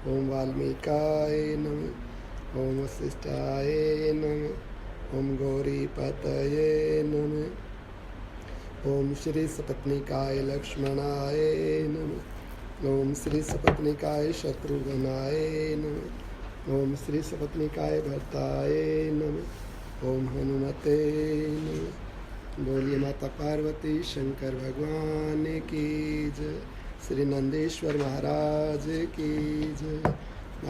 ओम वाल्मीकाय नमः। ओम वशिष्ठाय नमः। ओम गौरीपतये नमः। ओम श्री सपत्निकाय लक्ष्मणाय नमः। ओम श्री सपत्निकाय शत्रुघ्नाय नमः। ओम श्री सपत्निकाय भरताय नमः। ओम हनुमते नमः। बोलिए माता पार्वती शंकर भगवान की जय। श्री नंदेश्वर महाराज की जय।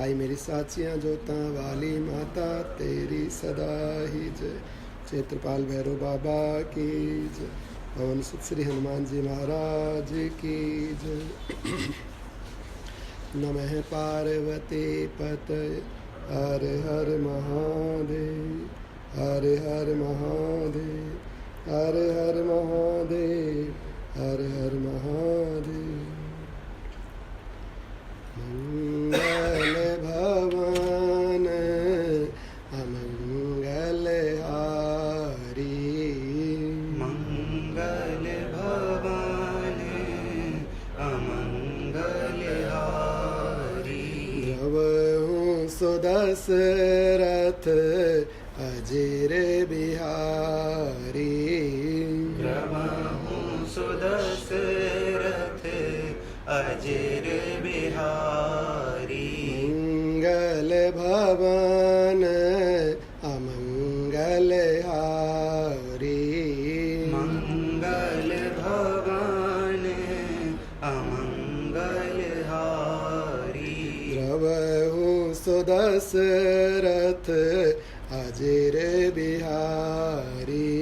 आई मेरी साचियाँ जोता वाली माता तेरी सदा ही जय। क्षेत्रपाल भैरव बाबा की जय। पवन सुत श्री हनुमान जी महाराज की जय। नमः पार्वती पतये हर हर महादेव। हर हर महादेव। हर हर महादेव। हर हर महादेव। मंगल भवन अमंगल हारी। मंगल भवन अमंगल हारी। द्रवहूँ सुदशरथ अजीर बिहारी। द्रवहूँ सुदशरथ अजीर बिहारी। मंगल भवन अमंगल हारी। मंगल भवन अमंगल हारी। द्रवहूँ सुदशरथ अजीर बिहारी।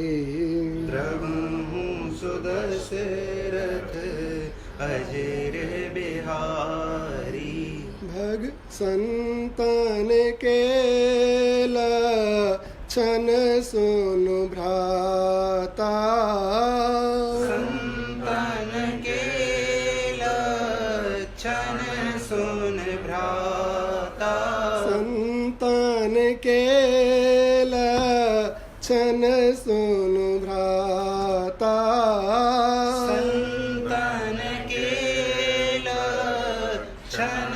द्रवहूँ सुदशरथ अजीर बिहारी। भग संतन के लक्षण सुनु भ्राता। संतन के लक्षण सुन भ्राता। संतन के लक्षण सुनु भ्राता। संतन के लक्षण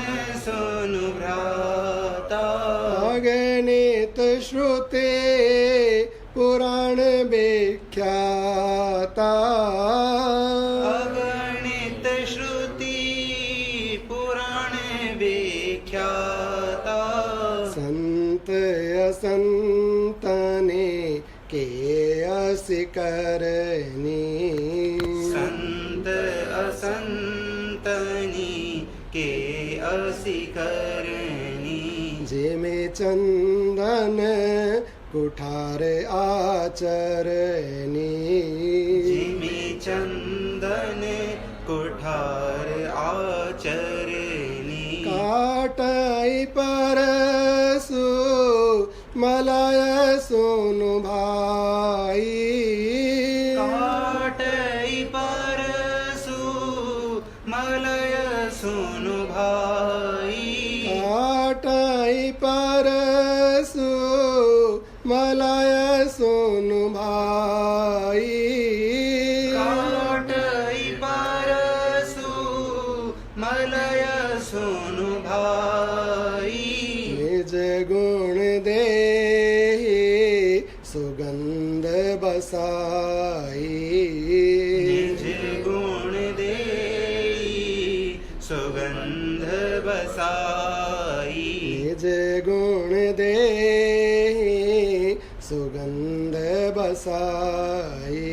सुन भ्राता। अगणित श्रुते पुराण विख्याता। अगणित श्रुति पुराण विख्याता। संत असंतने के असी करनी। संत असंतनी के असी करनी। जिमे चंदन कुठार आचरनी। जिमि चंदन कुठार आचरनी। काटई परसु मलय सुनु भाई। काटई परसु मलय सुनु भाई। काटई परसु मलय सुनु भाई। काटई परसु मलय सुनु भाई। निज गुण देहि सुगंध बसाई। निज गुण देई सुगंध बसाई। निज गुण देहि सुगंध बसाई।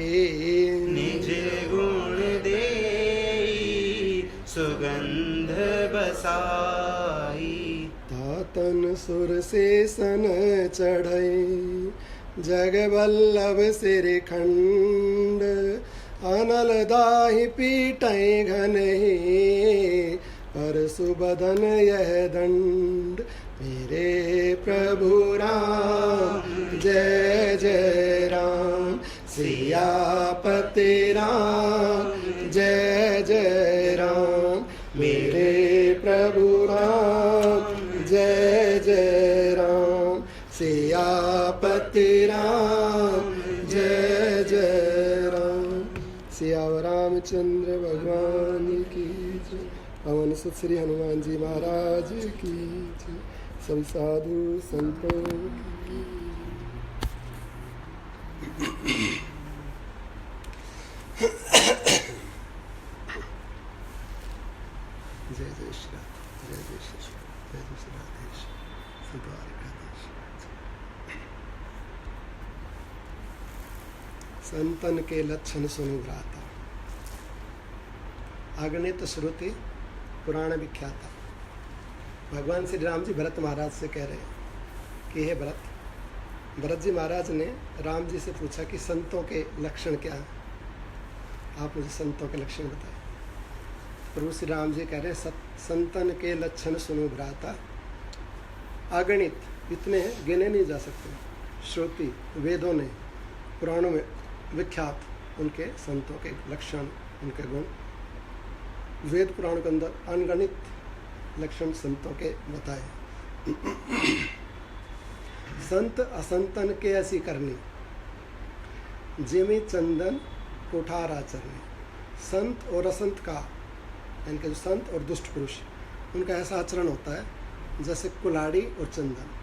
निज गुण देई सुगंध बसाई। तातन सुर सेसन चढ़ई जग वल्लभ सिरखंड। अनल दाहि पीटई घनहि परसु बदन यह दंड। मेरे प्रभु राम जय जय राम। सियापति राम जय जय राम। मेरे प्रभु राम जय जय राम। सियापति राम जय जय राम। सिया रामचंद्र भगवान की जय। पवन सुत श्री हनुमान जी महाराज की जय। सभी साधु संतों की जय जय श्री राम, जय जय श्री राम, जय जय श्री राधेश द्वारिकाधीश। संतन के लक्षण सुनु भ्राता, अगणित श्रुति पुराण विख्याता। भगवान श्री राम जी भरत महाराज से कह रहे हैं कि हे भरत जी महाराज ने राम जी से पूछा कि संतों के लक्षण क्या हैं, आप मुझे संतों के लक्षण बताएं। प्रभु श्री राम जी कह रहे हैं संतन के लक्षण सुनो भ्राता, अगणित, इतने हैं गिने नहीं जा सकते। श्रुति वेदों ने पुराणों में विख्यात उनके संतों के लक्षण, उनके गुण, वेद पुराण के अंदर अनगणित लक्षण संतों के बताए। संत असंतन के ऐसी करनी, जिमी चंदन कोठार आचरणी। संत और असंत का, यानी कि जो संत और दुष्ट पुरुष, उनका ऐसा आचरण होता है जैसे कुल्हाड़ी और चंदन।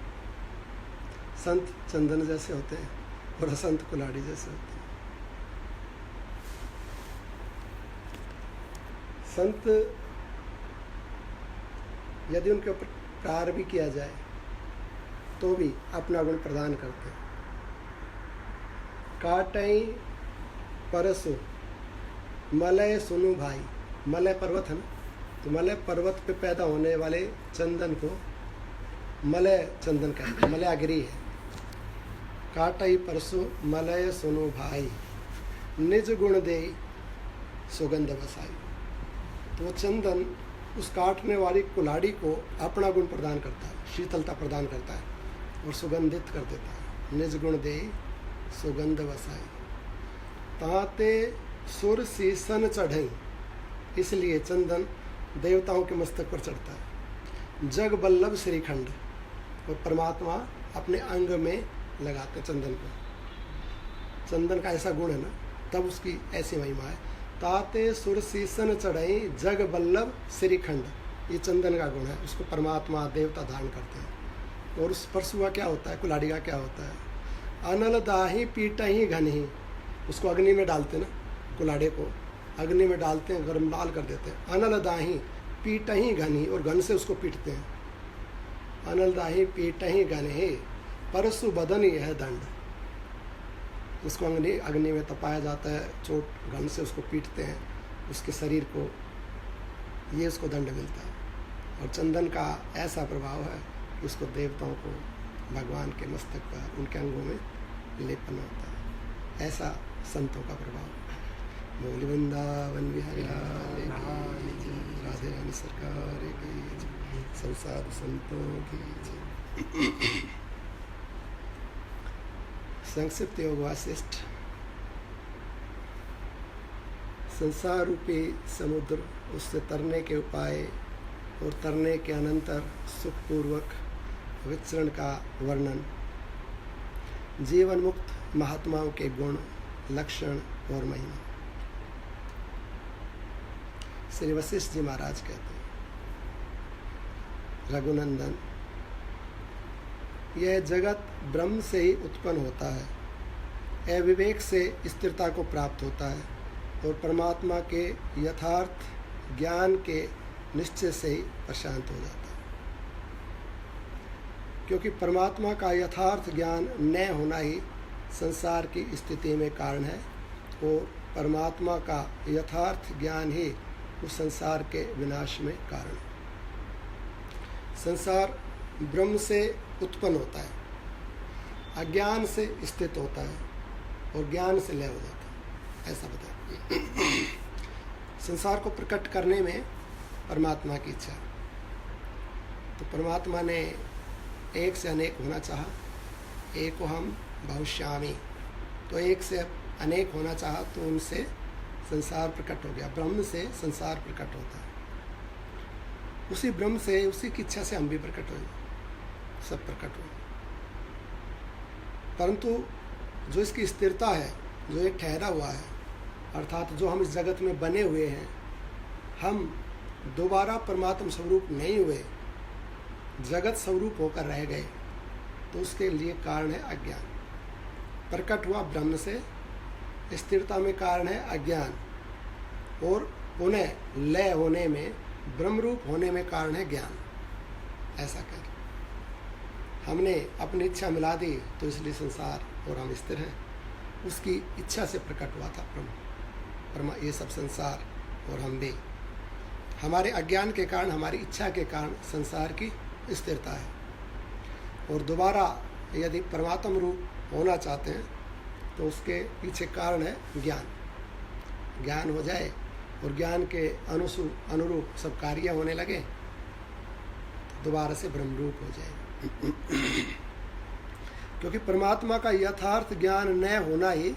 संत चंदन जैसे होते हैं और असंत कुल्हाड़ी जैसे होते हैं। संत यदि उनके ऊपर प्रहार भी किया जाए तो भी अपना गुण प्रदान करते हैं। काटई परसो मलय सुनु भाई, मलय पर्वत है ना, तो मलय पर्वत पे पैदा होने वाले चंदन को मलय चंदन कहते हैं, मलयागिरी है। काटई परसो मलय सुनु भाई, निज गुण दे सुगंध बसाई। तो वो चंदन उस काटने वाली कुल्हाड़ी को अपना गुण प्रदान करता है, शीतलता प्रदान करता है और सुगंधित कर देता है। निज गुण दे सुगंध बसाई, ताते सुर सीसन चढ़ई, इसलिए चंदन देवताओं के मस्तक पर चढ़ता है। जग बल्लभ श्रीखंड, और परमात्मा अपने अंग में लगाते चंदन को। चंदन का ऐसा गुण है ना, तब उसकी ऐसी महिमा है। ताते सुर सीसन चढ़ई जग बल्लभ श्रीखंड, ये चंदन का गुण है, उसको परमात्मा देवता धारण करते हैं। और उस परशु का क्या होता है, कुल्हाड़ी का क्या होता है? अनल दाही पीटही घनही, उसको अग्नि में डालते ना, कुल्हाड़े को अग्नि में डालते हैं, गर्म लाल कर देते हैं। अनल दाही पीटही घनी, और घन से उसको पीटते हैं। अनल दाही पीटही घनही परशु बदन यह दंड, उसको अग्नि में तपाया जाता है, चोट घन से उसको पीटते हैं, उसके शरीर को, ये उसको दंड मिलता है। और चंदन का ऐसा प्रभाव है कि उसको देवताओं को भगवान के मस्तक पर, उनके अंगों में लेपन होता है। ऐसा संतों का प्रभाव। बोल वृंदावन बिहारी लाल की, राधे रानी सरकार की, सब साधु संतों की जय। संक्षिप्त योग वासिष्ठ। संसार रूपी समुद्र, उससे तरने के उपाय और तरने के अनंतर सुखपूर्वक विचरण का वर्णन, जीवन मुक्त महात्माओं के गुण, लक्षण और महिमा। श्री वशिष्ठ जी महाराज कहते हैं, रघुनंदन, यह जगत ब्रह्म से ही उत्पन्न होता है। अविवेक से स्थिरता को प्राप्त होता है और परमात्मा के यथार्थ ज्ञान के निश्चय से ही प्रशांत हो जाता है। क्योंकि परमात्मा का यथार्थ ज्ञान न होना ही संसार की स्थिति में कारण है, और परमात्मा का यथार्थ ज्ञान ही उस संसार के विनाश में कारण है। संसार ब्रह्म से उत्पन्न होता है, अज्ञान से स्थित होता है और ज्ञान से लय हो जाता है, ऐसा बताया। संसार को प्रकट करने में परमात्मा की इच्छा, तो परमात्मा ने एक से अनेक होना चाहा। एको हम बहुश्यामी, तो एक से अनेक होना चाहा, तो उनसे संसार प्रकट हो गया। ब्रह्म से संसार प्रकट होता है, उसी ब्रह्म से, उसी की इच्छा से हम भी प्रकट हुए, सब प्रकट हुए। परंतु जो इसकी स्थिरता है, जो ये ठहरा हुआ है, अर्थात जो हम इस जगत में बने हुए हैं, हम दोबारा परमात्मा स्वरूप नहीं हुए, जगत स्वरूप होकर रह गए, तो उसके लिए कारण है अज्ञान। प्रकट हुआ ब्रह्म से, स्थिरता में कारण है अज्ञान, और पुनः लय होने में, ब्रह्मरूप होने में कारण है ज्ञान। ऐसा कर हमने अपनी इच्छा मिला दी, तो इसलिए संसार और हम स्थिर हैं। उसकी इच्छा से प्रकट हुआ था ब्रह्म, ये सब संसार और हम भी। हमारे अज्ञान के कारण, हमारी इच्छा के कारण संसार की स्थिरता है। और दोबारा यदि परमात्म रूप होना चाहते हैं, तो उसके पीछे कारण है ज्ञान। ज्ञान हो जाए और ज्ञान के अनुरूप सब कार्य होने लगे, तो दोबारा से ब्रह्मरूप हो जाए। क्योंकि परमात्मा का यथार्थ ज्ञान न होना ही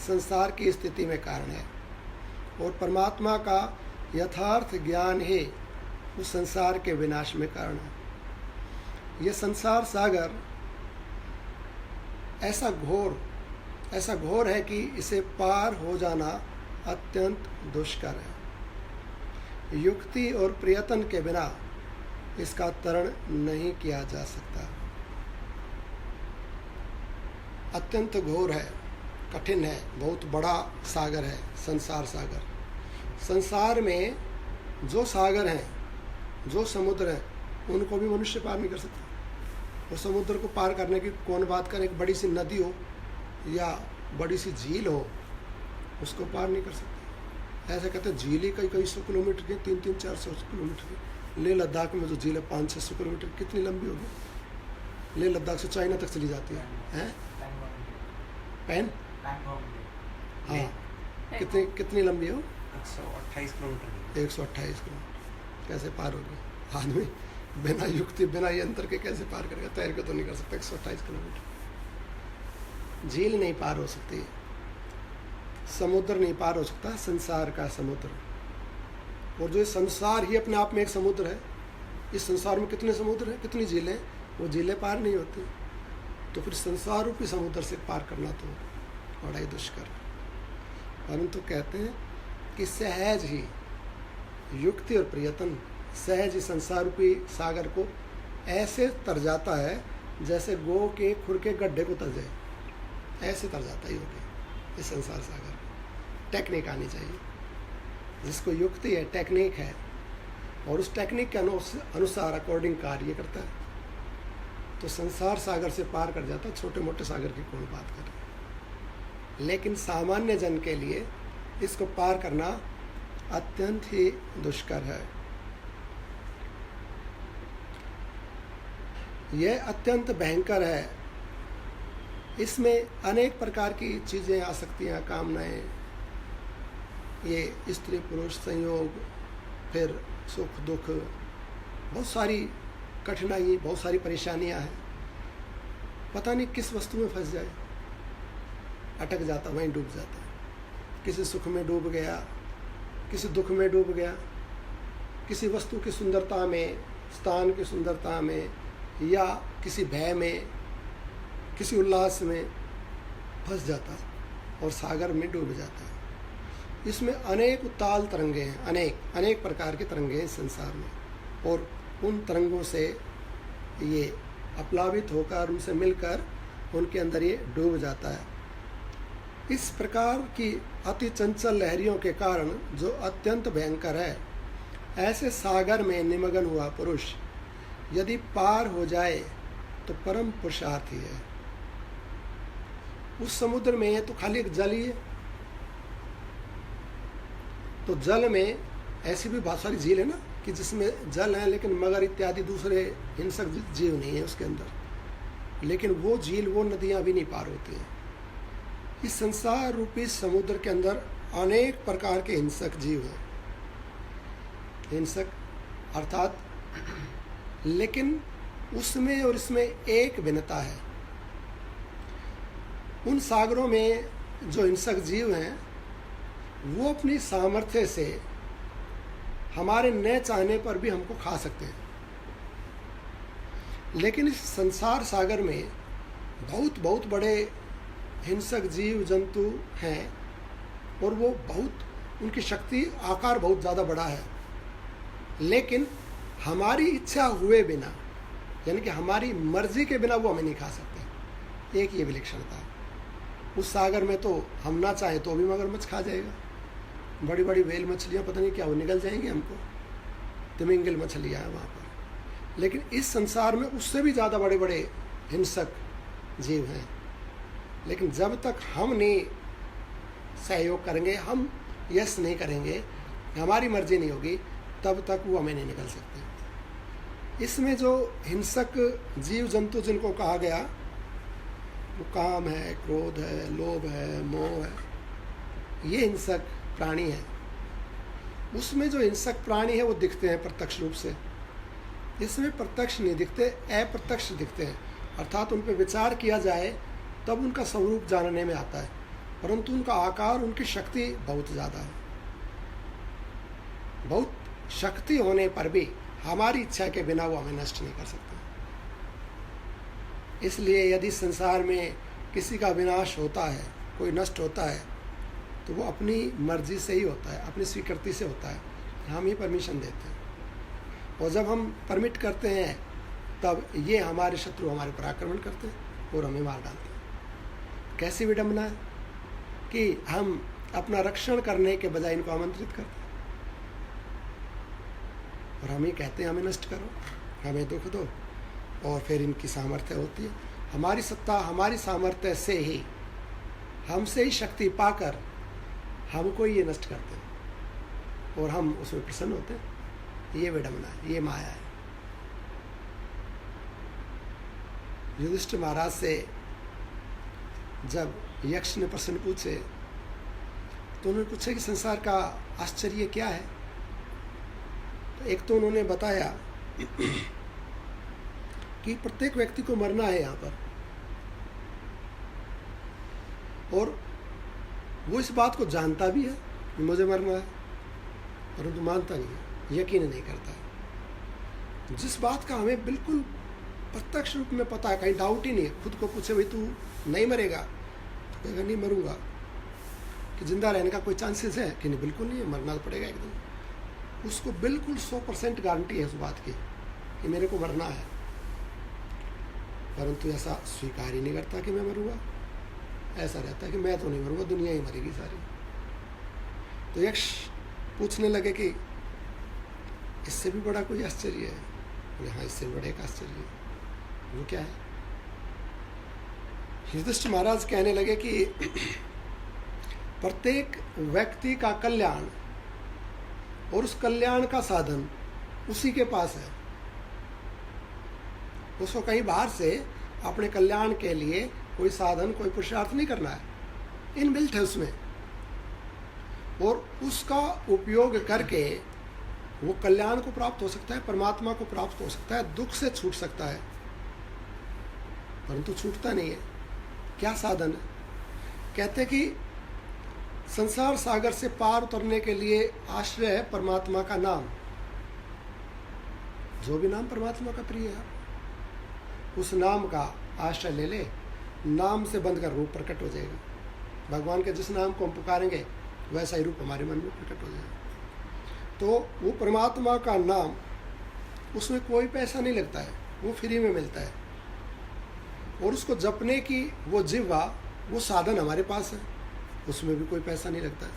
संसार की स्थिति में कारण है, और परमात्मा का यथार्थ ज्ञान ही उस संसार के विनाश में कारण है। यह संसार सागर ऐसा घोर है कि इसे पार हो जाना अत्यंत दुष्कर है। युक्ति और प्रयत्न के बिना इसका तरण नहीं किया जा सकता। अत्यंत घोर है, कठिन है, बहुत बड़ा सागर है संसार सागर। संसार में जो सागर हैं, जो समुद्र हैं, उनको भी मनुष्य पार नहीं कर सकता। और समुद्र को पार करने की कौन बात करे, एक बड़ी सी नदी हो या बड़ी सी झील हो, उसको पार नहीं कर सकता। ऐसे कहते हैं झील ही कई 100 किलोमीटर की, 300-400 किलोमीटर की। लेह लद्दाख में जो झील है 500-600 किलोमीटर, कितनी लंबी होगी? लेह लद्दाख से चाइना तक चली जाती है, हैं? पैन? हाँ, कितनी लंबी हो? 128 किलोमीटर। 128 किलोमीटर कैसे पार होगी? आदमी बिना युक्ति, बिना यंत्र के कैसे पार करेगा? तैर के तो नहीं कर सकता 128 किलोमीटर। झील नहीं पार हो सकती, समुद्र नहीं पार हो सकता, संसार का समुद्र। और जो संसार ही अपने आप में एक समुद्र है, इस संसार में कितने समुद्र हैं, कितनी झीलें, वो झीलें पार नहीं होती। तो फिर संसार रूपी समुद्र से पार करना तो बड़ा ही दुष्कर। परंतु कहते हैं कि सहज ही युक्ति और प्रयत्न, सहज ही संसार रूपी सागर को ऐसे तर जाता है जैसे गो के खुर के गड्ढे को तर जाए, ऐसे तर जाता है योगी इस संसार सागर। टेक्निक आनी चाहिए, जिसको युक्ति है, टेक्निक है, और उस टेक्निक के अनुसार अकॉर्डिंग कार्य करता है, तो संसार सागर से पार कर जाता है। छोटे मोटे सागर की कौन बात करे। लेकिन सामान्य जन के लिए इसको पार करना अत्यंत ही दुष्कर है। यह अत्यंत भयंकर है। इसमें अनेक प्रकार की चीज़ें आ सकती हैं, कामनाएं, ये स्त्री पुरुष संयोग, फिर सुख दुख, बहुत सारी कठिनाई, बहुत सारी परेशानियां हैं। पता नहीं किस वस्तु में फंस जाए, अटक जाता, वहीं डूब जाता है। किसी सुख में डूब गया, किसी दुख में डूब गया, किसी वस्तु की सुंदरता में, स्थान की सुंदरता में, या किसी भय में, किसी उल्लास में फंस जाता है और सागर में डूब जाता है। इसमें अनेक उताल तरंगे हैं, अनेक प्रकार के तरंगे हैं संसार में, और उन तरंगों से ये अपलावित होकर, उनसे मिलकर उनके अंदर ये डूब जाता है। इस प्रकार की अति चंचल लहरियों के कारण जो अत्यंत भयंकर है, ऐसे सागर में निमग्न हुआ पुरुष यदि पार हो जाए तो परम पुरुषार्थ ही है। उस समुद्र में तो खाली एक जल ही है, तो जल में ऐसी भी बहुत सारी झील है ना, कि जिसमें जल है लेकिन मगर इत्यादि दूसरे हिंसक जीव नहीं है उसके अंदर, लेकिन वो झील, वो नदियां भी नहीं पार होती हैं। इस संसार रूपी समुद्र के अंदर अनेक प्रकार के हिंसक जीव हैं, हिंसक अर्थात, लेकिन उसमें और इसमें एक भिन्नता है। उन सागरों में जो हिंसक जीव हैं, वो अपनी सामर्थ्य से हमारे न चाहने पर भी हमको खा सकते हैं। लेकिन इस संसार सागर में बहुत बहुत बड़े हिंसक जीव जंतु हैं, और वो बहुत, उनकी शक्ति, आकार बहुत ज़्यादा बड़ा है। लेकिन हमारी इच्छा हुए बिना, यानी कि हमारी मर्जी के बिना वो हमें नहीं खा सकते। एक ये विलक्षणता है। उस सागर में तो हम ना चाहें तो भी मगरमच्छ खा जाएगा। बड़ी बड़ी व्हेल मछलियाँ पता नहीं क्या वो निगल जाएंगी हमको, तिमिंगल मछलियाँ हैं वहाँ पर। लेकिन इस संसार में उससे भी ज़्यादा बड़े बड़े हिंसक जीव हैं। लेकिन जब तक हम नहीं सहयोग करेंगे, हम यस नहीं करेंगे, हमारी मर्जी नहीं होगी, तब तक वो हमें नहीं निकल सकते। इसमें जो हिंसक जीव जंतु जिनको कहा गया, वो काम है, क्रोध है, लोभ है, मोह है, ये हिंसक प्राणी है। उसमें जो हिंसक प्राणी है वो दिखते हैं प्रत्यक्ष रूप से, इसमें प्रत्यक्ष नहीं दिखते, अप्रत्यक्ष दिखते हैं। अर्थात उन पर विचार किया जाए तब उनका स्वरूप जानने में आता है, परंतु उनका आकार, उनकी शक्ति बहुत ज़्यादा है। बहुत शक्ति होने पर भी हमारी इच्छा के बिना वो हमें नष्ट नहीं कर सकते। इसलिए यदि संसार में किसी का विनाश होता है, कोई नष्ट होता है, तो वो अपनी मर्जी से ही होता है, अपनी स्वीकृति से होता है। हम ही परमिशन देते हैं, और जब हम परमिट करते हैं तब ये हमारे शत्रु हमारे पर आक्रमण करते हैं और हमें मार डालते हैं। कैसी विडंबना है कि हम अपना रक्षण करने के बजाय इनको आमंत्रित करते हैं, और हम ही कहते हैं हमें नष्ट करो, हमें दुख दो, और फिर इनकी सामर्थ्य होती है। हमारी सत्ता, हमारी सामर्थ्य से ही, हमसे ही शक्ति पाकर हमको ये नष्ट करते हैं और हम उसमें प्रसन्न होते हैं। ये विडंबना है, ये माया है। युधिष्ठिर महाराज से जब यक्ष ने प्रश्न पूछे तो उन्होंने पूछा कि संसार का आश्चर्य क्या है। तो एक तो उन्होंने बताया कि प्रत्येक व्यक्ति को मरना है यहाँ पर, और वो इस बात को जानता भी है कि मुझे मरना है, परंतु मानता नहीं है, यकीन नहीं करता है। जिस बात का हमें बिल्कुल प्रत्यक्ष रूप में पता है, कहीं डाउट ही नहीं है, खुद को पूछे भाई तू नहीं मरेगा, तो कहेगा नहीं मरूंगा। कि जिंदा रहने का कोई चांसेस है कि नहीं, बिल्कुल नहीं है, मरना पड़ेगा एक दिन। उसको बिल्कुल 100% गारंटी है उस बात की कि मेरे को मरना है, परंतु ऐसा स्वीकार ही नहीं करता कि मैं मरूंगा। ऐसा रहता है कि मैं तो नहीं मरूंगा, दुनिया ही मरेगी सारी। तो यक्ष पूछने लगे कि इससे भी बड़ा कोई आश्चर्य है? बोले हाँ, इससे भी बड़ा एक आश्चर्य है। वो क्या है? युधिष्ठिर महाराज कहने लगे कि प्रत्येक व्यक्ति का कल्याण और उस कल्याण का साधन उसी के पास है। उसको कहीं बाहर से अपने कल्याण के लिए कोई साधन, कोई पुरुषार्थ नहीं करना है, इनबिल्ट है उसमें। और उसका उपयोग करके वो कल्याण को प्राप्त हो सकता है, परमात्मा को प्राप्त हो सकता है, दुख से छूट सकता है, परंतु छूटता नहीं है। क्या साधन है? कहते कि संसार सागर से पार उतरने के लिए आश्रय है परमात्मा का नाम। जो भी नाम परमात्मा का प्रिय है, उस नाम का आश्रय ले ले, नाम से बंद कर रूप प्रकट हो जाएगा। भगवान के जिस नाम को हम पुकारेंगे वैसा ही रूप हमारे मन में प्रकट हो जाएगा। तो वो परमात्मा का नाम, उसमें कोई पैसा नहीं लगता है, वो फ्री में मिलता है। और उसको जपने की वो जिह्वा, वो साधन हमारे पास है, उसमें भी कोई पैसा नहीं लगता है।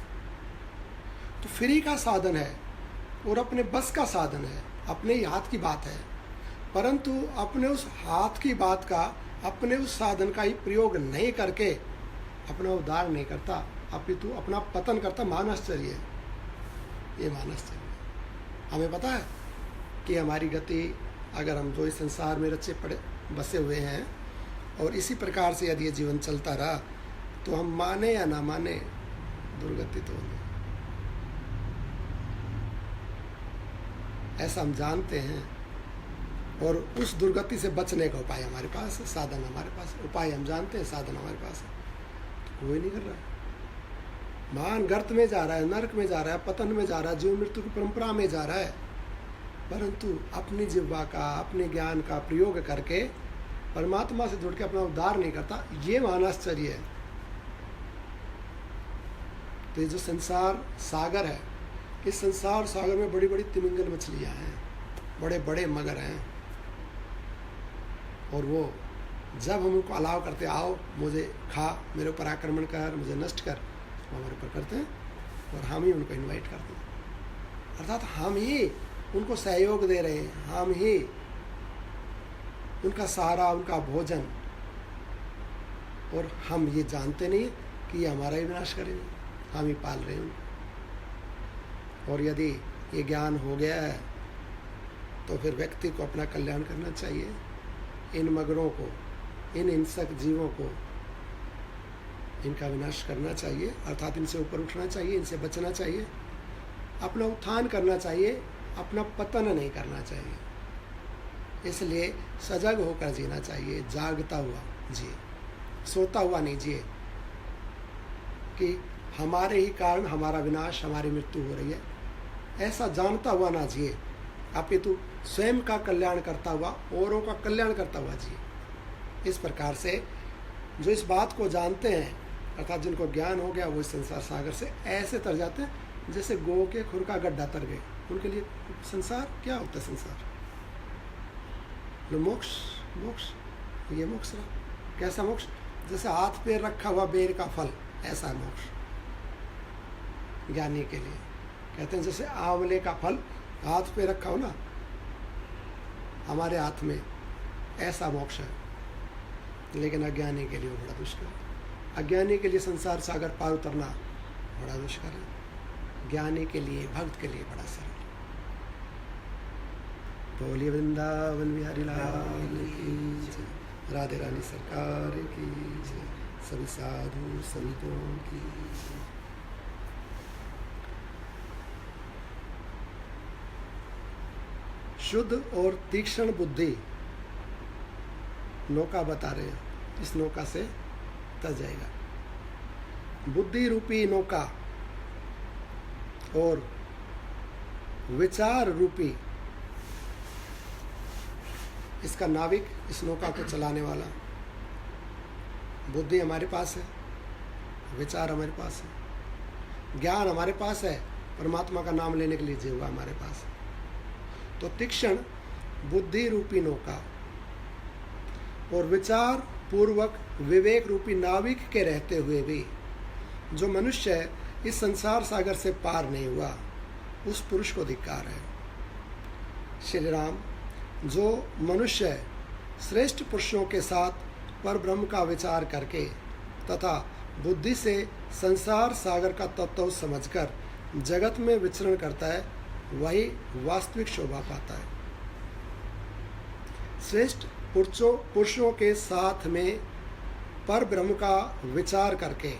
तो फ्री का साधन है और अपने बस का साधन है, अपने ही हाथ की बात है, परंतु अपने उस हाथ की बात का, अपने उस साधन का ही प्रयोग नहीं करके अपना उद्धार नहीं करता, अपितु अपना पतन करता। मानसचर्य है ये, मानसचर्य। हमें पता है कि हमारी गति, अगर हम जो इस संसार में रचे पड़े बसे हुए हैं और इसी प्रकार से यदि ये जीवन चलता रहा, तो हम माने या ना माने दुर्गति तो होगी। ऐसा हम जानते हैं, और उस दुर्गति से बचने का उपाय हमारे पास है, साधन हमारे पास है। उपाय हम जानते हैं, साधन हमारे पास है, तो कोई नहीं कर रहा है। महान गर्त में जा रहा है, नरक में जा रहा है, पतन में जा रहा है, जीवन मृत्यु की परंपरा में जा रहा है, परंतु अपनी जिह्वा का, अपने ज्ञान का प्रयोग करके परमात्मा से जुड़ के अपना उद्धार नहीं करता। ये मानसचर्य है। तो ये जो संसार सागर है, इस संसार सागर में बड़ी बड़ी तिमिंगल मछलियाँ हैं, बड़े बड़े मगर हैं, और वो जब हम उनको अलाव करते, आओ मुझे खा, मेरे ऊपर आक्रमण कर, मुझे नष्ट कर, वो हमारे ऊपर करते हैं और हम ही उनको इनवाइट करते हैं। अर्थात हम ही उनको सहयोग दे रहे हैं, हम ही उनका सहारा, उनका भोजन, और हम ये जानते नहीं कि ये हमारा ही विनाश करेंगे, हम ही पाल रहे हैं उनको। और यदि ये ज्ञान हो गया है तो फिर व्यक्ति को अपना कल्याण करना चाहिए, इन मगरों को, इन हिंसक जीवों को, इनका विनाश करना चाहिए, अर्थात इनसे ऊपर उठना चाहिए, इनसे बचना चाहिए, अपना उत्थान करना चाहिए, अपना पतन नहीं करना चाहिए। इसलिए सजग होकर जीना चाहिए, जागता हुआ जिए, सोता हुआ नहीं जिए कि हमारे ही कारण हमारा विनाश, हमारी मृत्यु हो रही है, ऐसा जानता हुआ ना जिए, अपितु स्वयं का कल्याण करता हुआ, औरों का कल्याण करता हुआ जिए। इस प्रकार से जो इस बात को जानते हैं, अर्थात जिनको ज्ञान हो गया, वो इस संसार सागर से ऐसे तर जाते हैं जैसे गो के खुर का गड्ढा तर गए। उनके लिए संसार क्या होता है? संसार मोक्ष, मोक्ष, ये मोक्ष रहा। कैसा मोक्ष? जैसे हाथ पे रखा हुआ बेर का फल, ऐसा है मोक्ष ज्ञानी के लिए। कहते हैं जैसे आंवले का फल हाथ पे रखा हो ना हमारे हाथ में, ऐसा मोक्ष है। लेकिन अज्ञानी के लिए वो बड़ा दुष्कर है। अज्ञानी के लिए संसार सागर पार उतरना बड़ा दुष्कर है, ज्ञानी के लिए, भक्त के लिए बड़ा सरल। बोलिए वृंदावन बिहारी लाल की जय, राधे रानी सरकार की जय, सभी साधु संतों की जय। शुद्ध और तीक्ष्ण बुद्धि नौका बता रहे हैं, इस नौका से तर जाएगा। बुद्धि रूपी नौका और विचार रूपी इसका नाविक, इस नौका को चलाने वाला। बुद्धि हमारे पास है, विचार हमारे पास है, ज्ञान हमारे पास है, परमात्मा का नाम लेने के लिए जीवा हमारे पास है। तो तीक्ष्ण बुद्धि रूपी नौका और विचार पूर्वक विवेक रूपी नाविक के रहते हुए भी जो मनुष्य इस संसार सागर से पार नहीं हुआ, उस पुरुष को धिक्कार है। श्री राम, जो मनुष्य श्रेष्ठ पुरुषों के साथ पर ब्रह्म का विचार करके तथा बुद्धि से संसार सागर का तत्व समझकर जगत में विचरण करता है, वही वास्तविक शोभा पाता है। श्रेष्ठ पुरुषों के साथ में पर ब्रह्म का विचार करके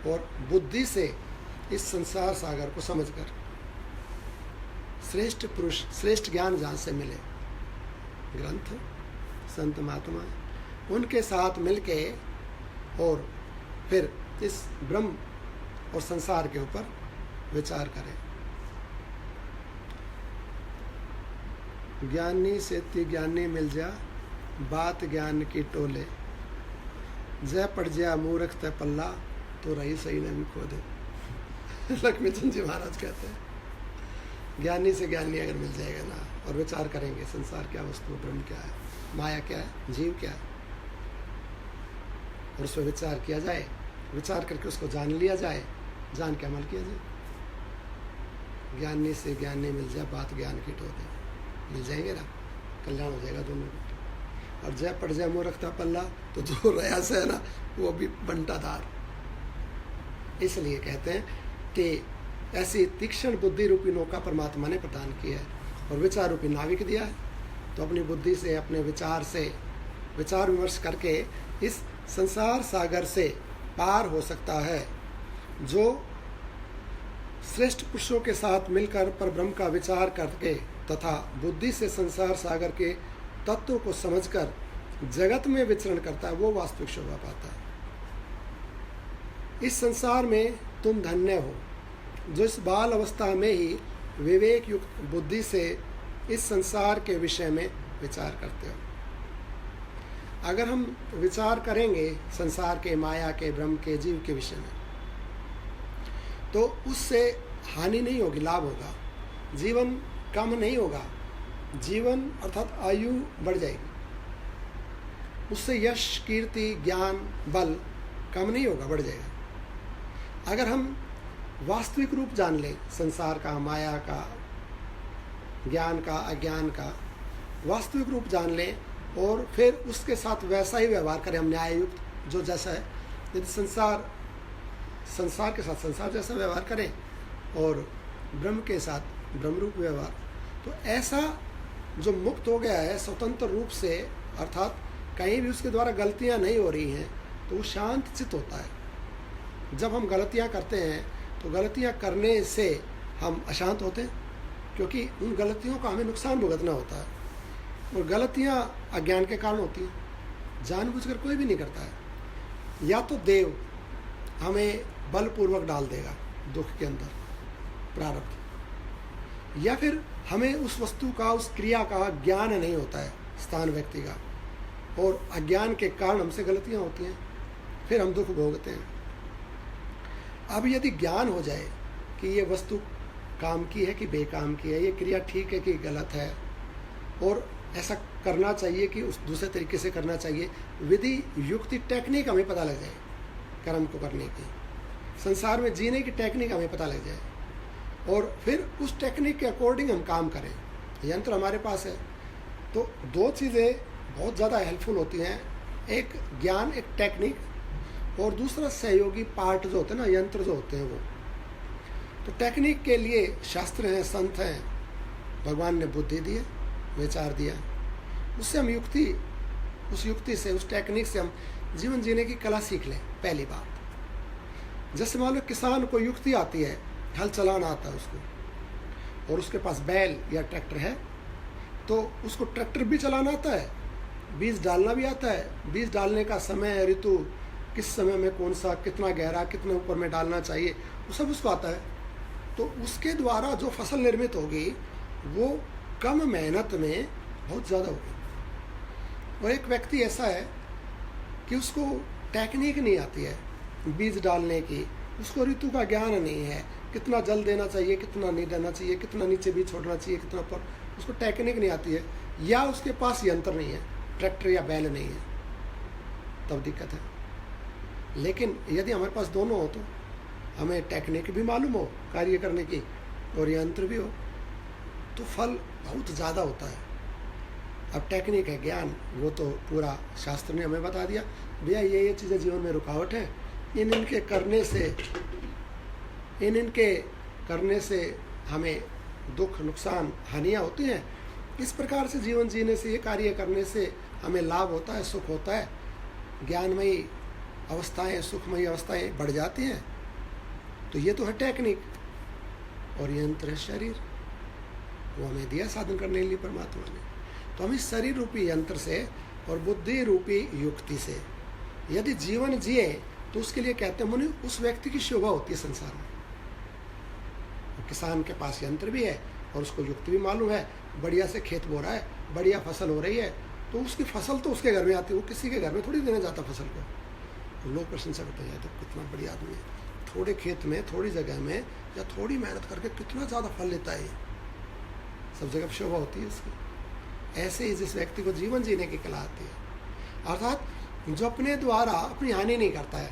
और बुद्धि से इस संसार सागर को समझकर, श्रेष्ठ पुरुष, श्रेष्ठ ज्ञान जहाँ से मिले, ग्रंथ, संत महात्मा, उनके साथ मिलके और फिर इस ब्रह्म और संसार के ऊपर विचार करें। ज्ञानी से ज्ञानी मिल जा, बात ज्ञान की टोले, जय पड़ जा मूर्ख ते पल्ला, तो रही सही नहीं खो दे। लक्ष्मीचंद जी महाराज कहते हैं ज्ञानी से ज्ञानी अगर मिल जाएगा ना, और विचार करेंगे संसार क्या वस्तु, ब्रह्म क्या है, माया क्या है, जीव क्या है, और उस पर विचार किया जाए, विचार करके उसको जान लिया जाए, जान के अमल किया जाए। ज्ञानी से ज्ञानी मिल जाए, बात ज्ञान की टोले, मिल जाएंगे ना, कल्याण हो जाएगा दोनों को। और जय पड़ जाए मुँह रखता पल्ला, तो जो रयास है ना वो भी बंटाधार। इसलिए कहते हैं कि ऐसी तीक्ष्ण बुद्धि रूपी नौका परमात्मा ने प्रदान की है और विचार रूपी नाविक दिया है। तो अपनी बुद्धि से, अपने विचार से विचार विमर्श करके इस संसार सागर से पार हो सकता है। जो श्रेष्ठ पुरुषों के साथ मिलकर पर ब्रह्म का विचार करके तथा बुद्धि से संसार सागर के तत्व को समझकर जगत में विचरण करता है, वो वास्तविक शोभा पाता है। इस संसार में तुम धन्य हो जो इस बाल अवस्था में ही विवेक युक्त बुद्धि से इस संसार के विषय में विचार करते हो। अगर हम विचार करेंगे संसार के, माया के, ब्रह्म के, जीव के विषय में, तो उससे हानि नहीं होगी, लाभ होगा। जीवन कम नहीं होगा, जीवन अर्थात आयु बढ़ जाएगी। उससे यश, कीर्ति, ज्ञान, बल कम नहीं होगा, बढ़ जाएगा। अगर हम वास्तविक रूप जान लें संसार का, माया का, ज्ञान का, अज्ञान का वास्तविक रूप जान लें और फिर उसके साथ वैसा ही व्यवहार करें हम, न्याययुक्त जो जैसा है। यदि संसार के साथ संसार जैसा व्यवहार करें और ब्रह्म के साथ ब्रह्मरूप व्यवहार, तो ऐसा जो मुक्त हो गया है स्वतंत्र रूप से, अर्थात कहीं भी उसके द्वारा गलतियां नहीं हो रही हैं, तो वो शांत चित्त होता है। जब हम गलतियां करते हैं तो गलतियां करने से हम अशांत होते हैं, क्योंकि उन गलतियों का हमें नुकसान भुगतना होता है। और गलतियां अज्ञान के कारण होती हैं, जानबूझकर कोई भी नहीं करता है। या तो देव हमें बलपूर्वक डाल देगा दुख के अंदर, प्रारब्ध, या फिर हमें उस वस्तु का, उस क्रिया का ज्ञान नहीं होता है स्थान व्यक्ति का, और अज्ञान के कारण हमसे गलतियां होती हैं, फिर हम दुख भोगते हैं। अब यदि ज्ञान हो जाए कि ये वस्तु काम की है कि बेकाम की है, ये क्रिया ठीक है कि गलत है, और ऐसा करना चाहिए कि उस दूसरे तरीके से करना चाहिए, विधि, युक्ति, टेक्निक हमें पता लग जाए कर्म को करने की, संसार में जीने की टेक्निक हमें पता लग जाए, और फिर उस टेक्निक के अकॉर्डिंग हम काम करें। यंत्र हमारे पास है, तो दो चीज़ें बहुत ज़्यादा हेल्पफुल होती हैं, एक ज्ञान, एक टेक्निक, और दूसरा सहयोगी पार्ट जो होते हैं ना, यंत्र जो होते हैं वो। तो टेक्निक के लिए शास्त्र हैं, संत हैं, भगवान ने बुद्धि दी है, विचार दिया, उससे हम उस युक्ति से, उस टेक्निक से हम जीवन जीने की कला सीख लें। पहली बात, जैसे मान लो किसान को युक्ति आती है, हल चलाना आता है उसको, और उसके पास बैल या ट्रैक्टर है, तो उसको ट्रैक्टर भी चलाना आता है, बीज डालना भी आता है, बीज डालने का समय, ऋतु, किस समय में कौन सा, कितना गहरा, कितने ऊपर में डालना चाहिए, वो सब उसको आता है। तो उसके द्वारा जो फसल निर्मित होगी वो कम मेहनत में बहुत ज़्यादा होगी। और एक व्यक्ति ऐसा है कि उसको टेक्निक नहीं आती है बीज डालने की, उसको ऋतु का ज्ञान नहीं है, कितना जल देना चाहिए, कितना नहीं देना चाहिए, कितना नीचे बीज छोड़ना चाहिए, कितना ऊपर, उसको टेक्निक नहीं आती है, या उसके पास यंत्र नहीं है, ट्रैक्टर या बैल नहीं है, तब दिक्कत है। लेकिन यदि हमारे पास दोनों हो, तो हमें टेक्निक भी मालूम हो कार्य करने की और यंत्र भी हो, तो फल बहुत ज़्यादा होता है। अब टेक्निक है, ज्ञान, वो तो पूरा शास्त्र ने हमें बता दिया, भैया ये चीज़ें जीवन में रुकावट है, इनके करने से हमें दुख, नुकसान, हानियाँ होती हैं। इस प्रकार से जीवन जीने से, ये कार्य करने से हमें लाभ होता है, सुख होता है, ज्ञानमयी अवस्थाएं, सुखमयी अवस्थाएं बढ़ जाती हैं। तो ये तो है टेक्निक, और यंत्र है शरीर, वो हमें दिया साधन करने के लिए परमात्मा ने। तो हम इस शरीर रूपी यंत्र से और बुद्धि रूपी युक्ति से यदि जीवन जिए, तो उसके लिए कहते हैं मुनि, उस व्यक्ति की शोभा होती है संसार में। किसान के पास यंत्र भी है और उसको युक्ति भी मालूम है, बढ़िया से खेत बो रहा है, बढ़िया फसल हो रही है, तो उसकी फसल तो उसके घर में आती है, वो किसी के घर में थोड़ी देने जाता फसल को। तो लोग प्रशंसा करते हैं, तो कितना बढ़िया आदमी है, थोड़े खेत में, थोड़ी जगह में, या थोड़ी मेहनत करके कितना ज़्यादा फल लेता है, सब जगह शोभा होती है उसकी। ऐसे ही जिस व्यक्ति को जीवन जीने की कला आती है, अर्थात जो अपने द्वारा अपनी हानि नहीं करता है,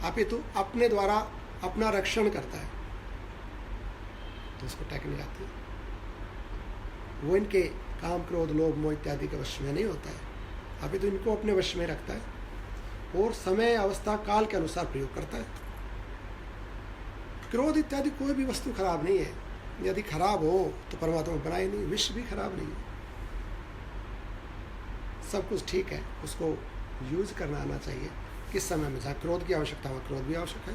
अपितु अपने द्वारा अपना रक्षण करता है, तो उसको टेक्निक आती है। वो इनके काम, क्रोध, लोभ, मोह इत्यादि के वश में नहीं होता है, अपितु इनको अपने वश में रखता है और समय, अवस्था, काल के अनुसार प्रयोग करता है। क्रोध इत्यादि कोई भी वस्तु खराब नहीं है, यदि खराब हो तो परमात्मा बनाए नहीं, विश्व भी खराब नहीं है, सब कुछ ठीक है, उसको यूज करना आना चाहिए। किस समय में जहाँ क्रोध की आवश्यकता वहाँ क्रोध भी आवश्यक है,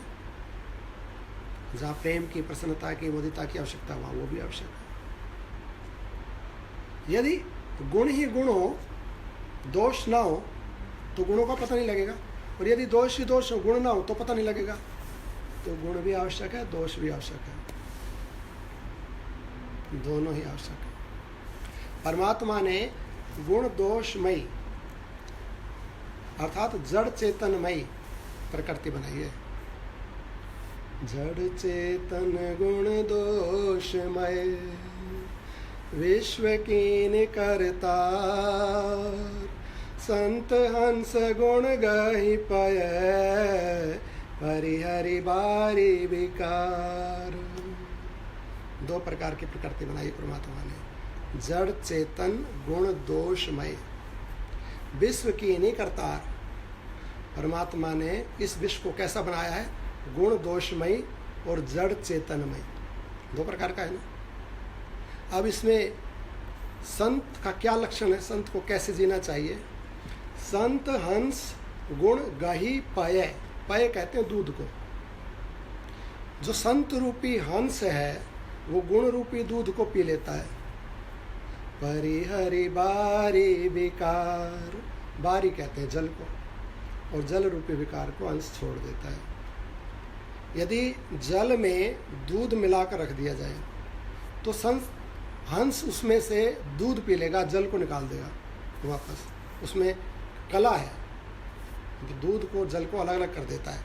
जहाँ प्रेम की, प्रसन्नता की, मुदिता की आवश्यकता वहाँ वो भी आवश्यक है। यदि गुण ही गुण हो, दोष ना हो, तो गुणों का पता नहीं लगेगा, और यदि दोष ही दोष हो, गुण ना हो, तो पता नहीं लगेगा। तो गुण भी आवश्यक है, दोष भी आवश्यक है, दोनों ही आवश्यक है। परमात्मा ने गुण दोषमयी अर्थात जड़ चेतनमयी प्रकृति बनाई है। जड़ चेतन गुण दोषमय विश्व कीन करता संत हंस गुण गहि पय हरि बारी विकार। दो प्रकार की प्रकृति बनाई परमात्मा ने, जड़ चेतन गुण दोषमय विश्व की नहीं करतार। परमात्मा ने इस विश्व को कैसा बनाया है, गुण दोषमय और जड़ चेतनमय, दो प्रकार का है ना। अब इसमें संत का क्या लक्षण है, संत को कैसे जीना चाहिए। संत हंस गुण गही पय, पय कहते हैं दूध को। जो संत रूपी हंस है वो गुण रूपी दूध को पी लेता है। परिहरि बारी विकार, बारी कहते हैं जल को, और जल रूपी विकार को हंस छोड़ देता है। यदि जल में दूध मिलाकर रख दिया जाए तो हंस उसमें से दूध पी लेगा, जल को निकाल देगा वापस। उसमें कला है, दूध को जल को अलग अलग कर देता है।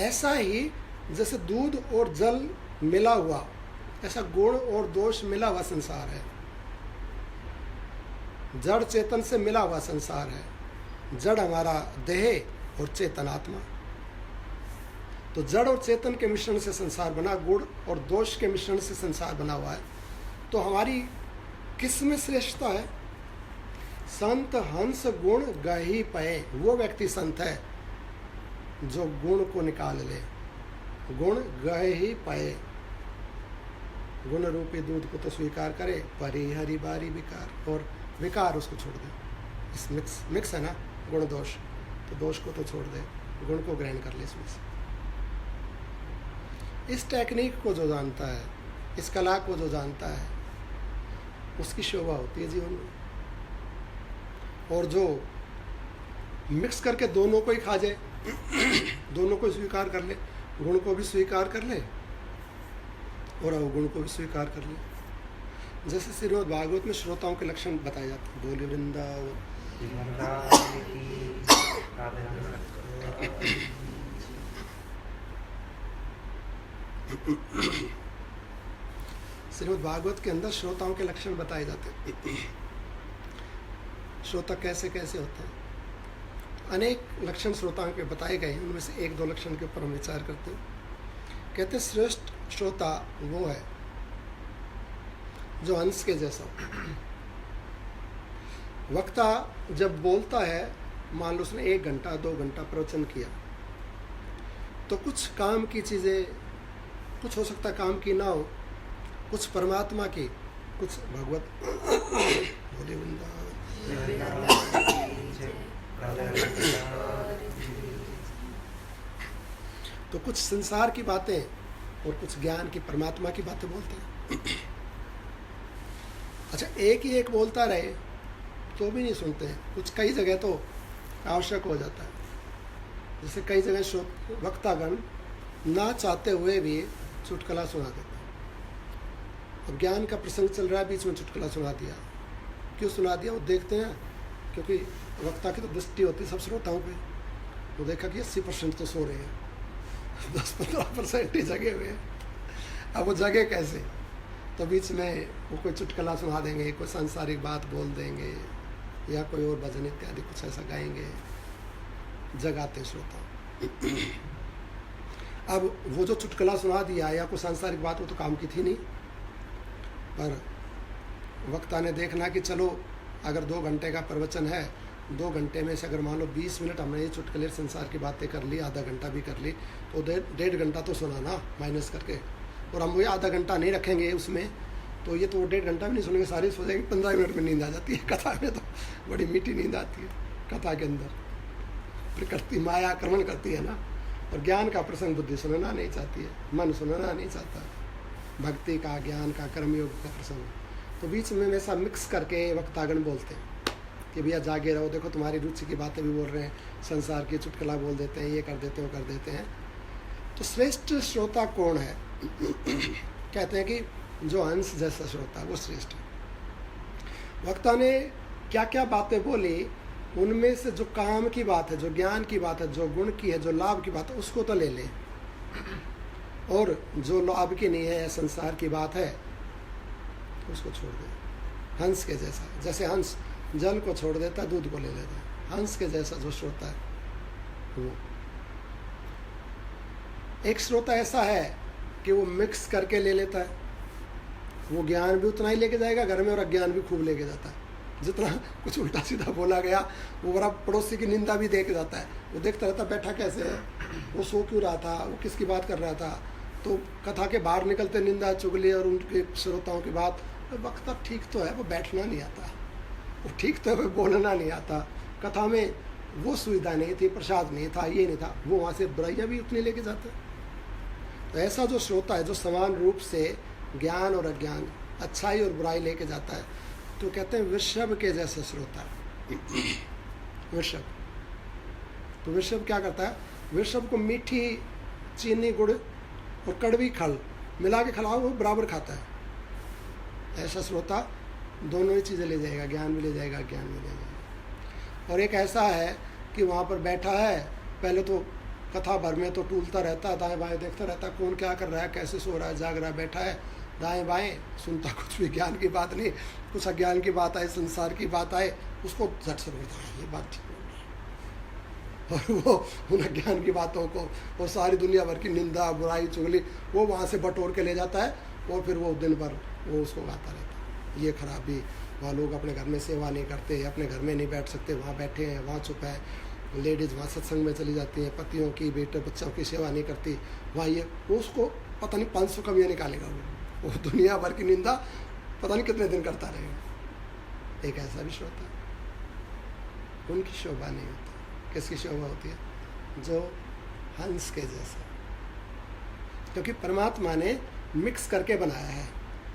ऐसा ही जैसे दूध और जल मिला हुआ, ऐसा गुण और दोष मिला हुआ संसार है। जड़ चेतन से मिला हुआ संसार है। जड़ हमारा देह और चेतन आत्मा। तो जड़ और चेतन के मिश्रण से संसार बना, गुण और दोष के मिश्रण से संसार बना हुआ है। तो हमारी किस में श्रेष्ठता है। संत हंस गुण गही पये, वो व्यक्ति संत है जो गुण को निकाल ले। गुण गही पये, गुण रूपी दूध को तो स्वीकार करे, परिहरि बारी विकार, और विकार उसको छोड़ दे। इस मिक्स है ना गुण दोष, तो दोष को तो छोड़ दे, गुण को ग्रहण कर ले इसमें से। इस टेक्निक को जो जानता है, इस कला को जो जानता है, उसकी शोभा होती है जीवन में। और जो मिक्स करके दोनों को ही खा जाए, दोनों को स्वीकार कर ले, गुण को भी स्वीकार कर ले और अवगुण को भी स्वीकार कर ले। जैसे श्रीमद् भागवत में श्रोताओं के लक्षण बताए जाते हैं। बोले वृंदावन। श्रीमद् भागवत के अंदर श्रोताओं के लक्षण बताए जाते हैं। श्रोता कैसे कैसे होते हैं, अनेक लक्षण श्रोताओं के बताए गए हैं। उनमें से एक दो लक्षण के ऊपर हम विचार करते हैं। कहते हैं श्रेष्ठ श्रोता वो है जो हंस के जैसा। वक्ता जब बोलता है, मान लो उसने 1 घंटा 2 घंटा प्रवचन किया, तो कुछ काम की चीज़ें, कुछ हो सकता काम की ना हो, कुछ परमात्मा की, कुछ भगवत। बोले वृंदावन। तो कुछ संसार की बातें और कुछ ज्ञान की, परमात्मा की बातें बोलते हैं। अच्छा, एक ही एक बोलता रहे तो भी नहीं सुनते हैं। कुछ कई जगह तो आवश्यक हो जाता है। जैसे कई जगह वक्तागण ना चाहते हुए भी चुटकुला सुना देते हैं। अब ज्ञान का प्रसंग चल रहा है, बीच में चुटकुला सुना दिया। क्यों सुना दिया? वो देखते हैं, क्योंकि वक्ता की तो दृष्टि होती है सब श्रोताओं पे। वो देखा कि 80% तो सो रहे हैं, 10-15% ही जगे हुए हैं। अब वो जगे कैसे? तो बीच में वो कोई चुटकुला सुना देंगे, कोई सांसारिक बात बोल देंगे, या कोई और भजन इत्यादि कुछ ऐसा गाएंगे, जगाते श्रोता। अब वो जो चुटकुला सुना दिया या कोई सांसारिक बात, वो तो काम की थी नहीं, पर वक्ता ने देखना कि चलो अगर 2 घंटे का प्रवचन है, 2 घंटे में से अगर मान लो 20 मिनट हमने ये चुटकुले संसार की बातें कर ली, आधा घंटा भी कर ली, तो 1.5 घंटा तो सुना ना माइनस करके। और हम वो आधा घंटा नहीं रखेंगे उसमें, तो ये तो 1.5 घंटा भी नहीं सुनेंगे, सारी सो जाएंगे। 15 मिनट में नींद आ जाती है। कथा में तो बड़ी मीठी नींद आती है। कथा के अंदर प्रकृति माया आक्रमण करती है ना। और ज्ञान का प्रसंग बुद्धि सुनना नहीं चाहती है, मन सुनना नहीं चाहता। भक्ति का, ज्ञान का, कर्मयोग का प्रसंग, तो बीच में वैसा मिक्स करके वक्तागण बोलते हैं कि भैया जागे रहो, देखो तुम्हारी रुचि की बातें भी बोल रहे हैं, संसार की चुटकुला बोल देते हैं, ये कर देते हैं, वो कर देते हैं। तो श्रेष्ठ श्रोता कौन है? कहते हैं कि जो हंस जैसा श्रोता, वो श्रेष्ठ है। वक्ता ने क्या क्या बातें बोली, उनमें से जो काम की बात है, जो ज्ञान की बात है, जो गुण की है, जो लाभ की बात है, उसको तो ले ले। और जो लाभ की नहीं है, संसार की बात है, उसको छोड़ दे। हंस के जैसा, जैसे हंस जल को छोड़ देता, दूध को ले लेता है, हंस के जैसा जो श्रोता है वो। एक श्रोता ऐसा है कि वो मिक्स करके ले लेता है, वो ज्ञान भी उतना ही लेके जाएगा घर में और अज्ञान भी खूब लेके जाता है। जितना कुछ उल्टा सीधा बोला गया वो बड़ा पड़ोसी की निंदा भी देख जाता है। वो देखता रहता बैठा कैसे है, वो सो क्यों रहा था, वो किसकी बात कर रहा था। तो कथा के बाहर निकलते निंदा चुगली और उनके श्रोताओं की बात, वक्त अब ठीक तो है, वो बैठना नहीं आता, वो ठीक तो है, वो बोलना नहीं आता। कथा में वो सुविधा नहीं थी, प्रसाद नहीं था, ये नहीं था, वो वहाँ से बुराइयाँ भी उतनी लेके जाते। तो ऐसा जो श्रोता है जो समान रूप से ज्ञान और अज्ञान, अच्छाई और बुराई लेके जाता है, तो कहते हैं वृषभ के जैसे श्रोता। वृषभ, तो वृषभ क्या करता है, वृषभ को मीठी चीनी गुड़ और कड़वी खल मिला के खिलाओ, वो बराबर खाता है। ऐसा श्रोता दोनों ही चीज़ें ले जाएगा, ज्ञान भी ले जाएगा, अज्ञान भी ले जाएगा। और एक ऐसा है कि वहाँ पर बैठा है, पहले तो कथा भर में तो टूलता रहता, दाएं बाएं देखता रहता, कौन क्या कर रहा है, कैसे सो रहा है, जाग रहा है, बैठा है, दाएं बाएं सुनता, कुछ भी ज्ञान की बात नहीं, कुछ अज्ञान की बात आए, संसार की बात आए, उसको झट से बोलता है ये बात ठीक नहीं। और वो उन अज्ञान की बातों को और सारी दुनिया भर की निंदा बुराई चुगली वो वहाँ से बटोर के ले जाता है, और फिर वो दिन भर वो उसको गाता रहता है, ये खराबी, वहाँ लोग अपने घर में सेवा नहीं करते, अपने घर में नहीं बैठ सकते, वहाँ बैठे हैं, वहाँ चुप है, लेडीज़ वहाँ सत्संग में चली जाती हैं, पतियों की बेटे बच्चों की सेवा नहीं करती, वहाँ ये उसको पता नहीं 500 कमियाँ निकालेगा वो दुनिया भर की निंदा पता नहीं कितने दिन करता रहेगा। एक ऐसा भी श्रोता, उनकी शोभा नहीं होती। किसकी शोभा होती है, जो हंस के जैसा, क्योंकि परमात्मा ने मिक्स करके बनाया है।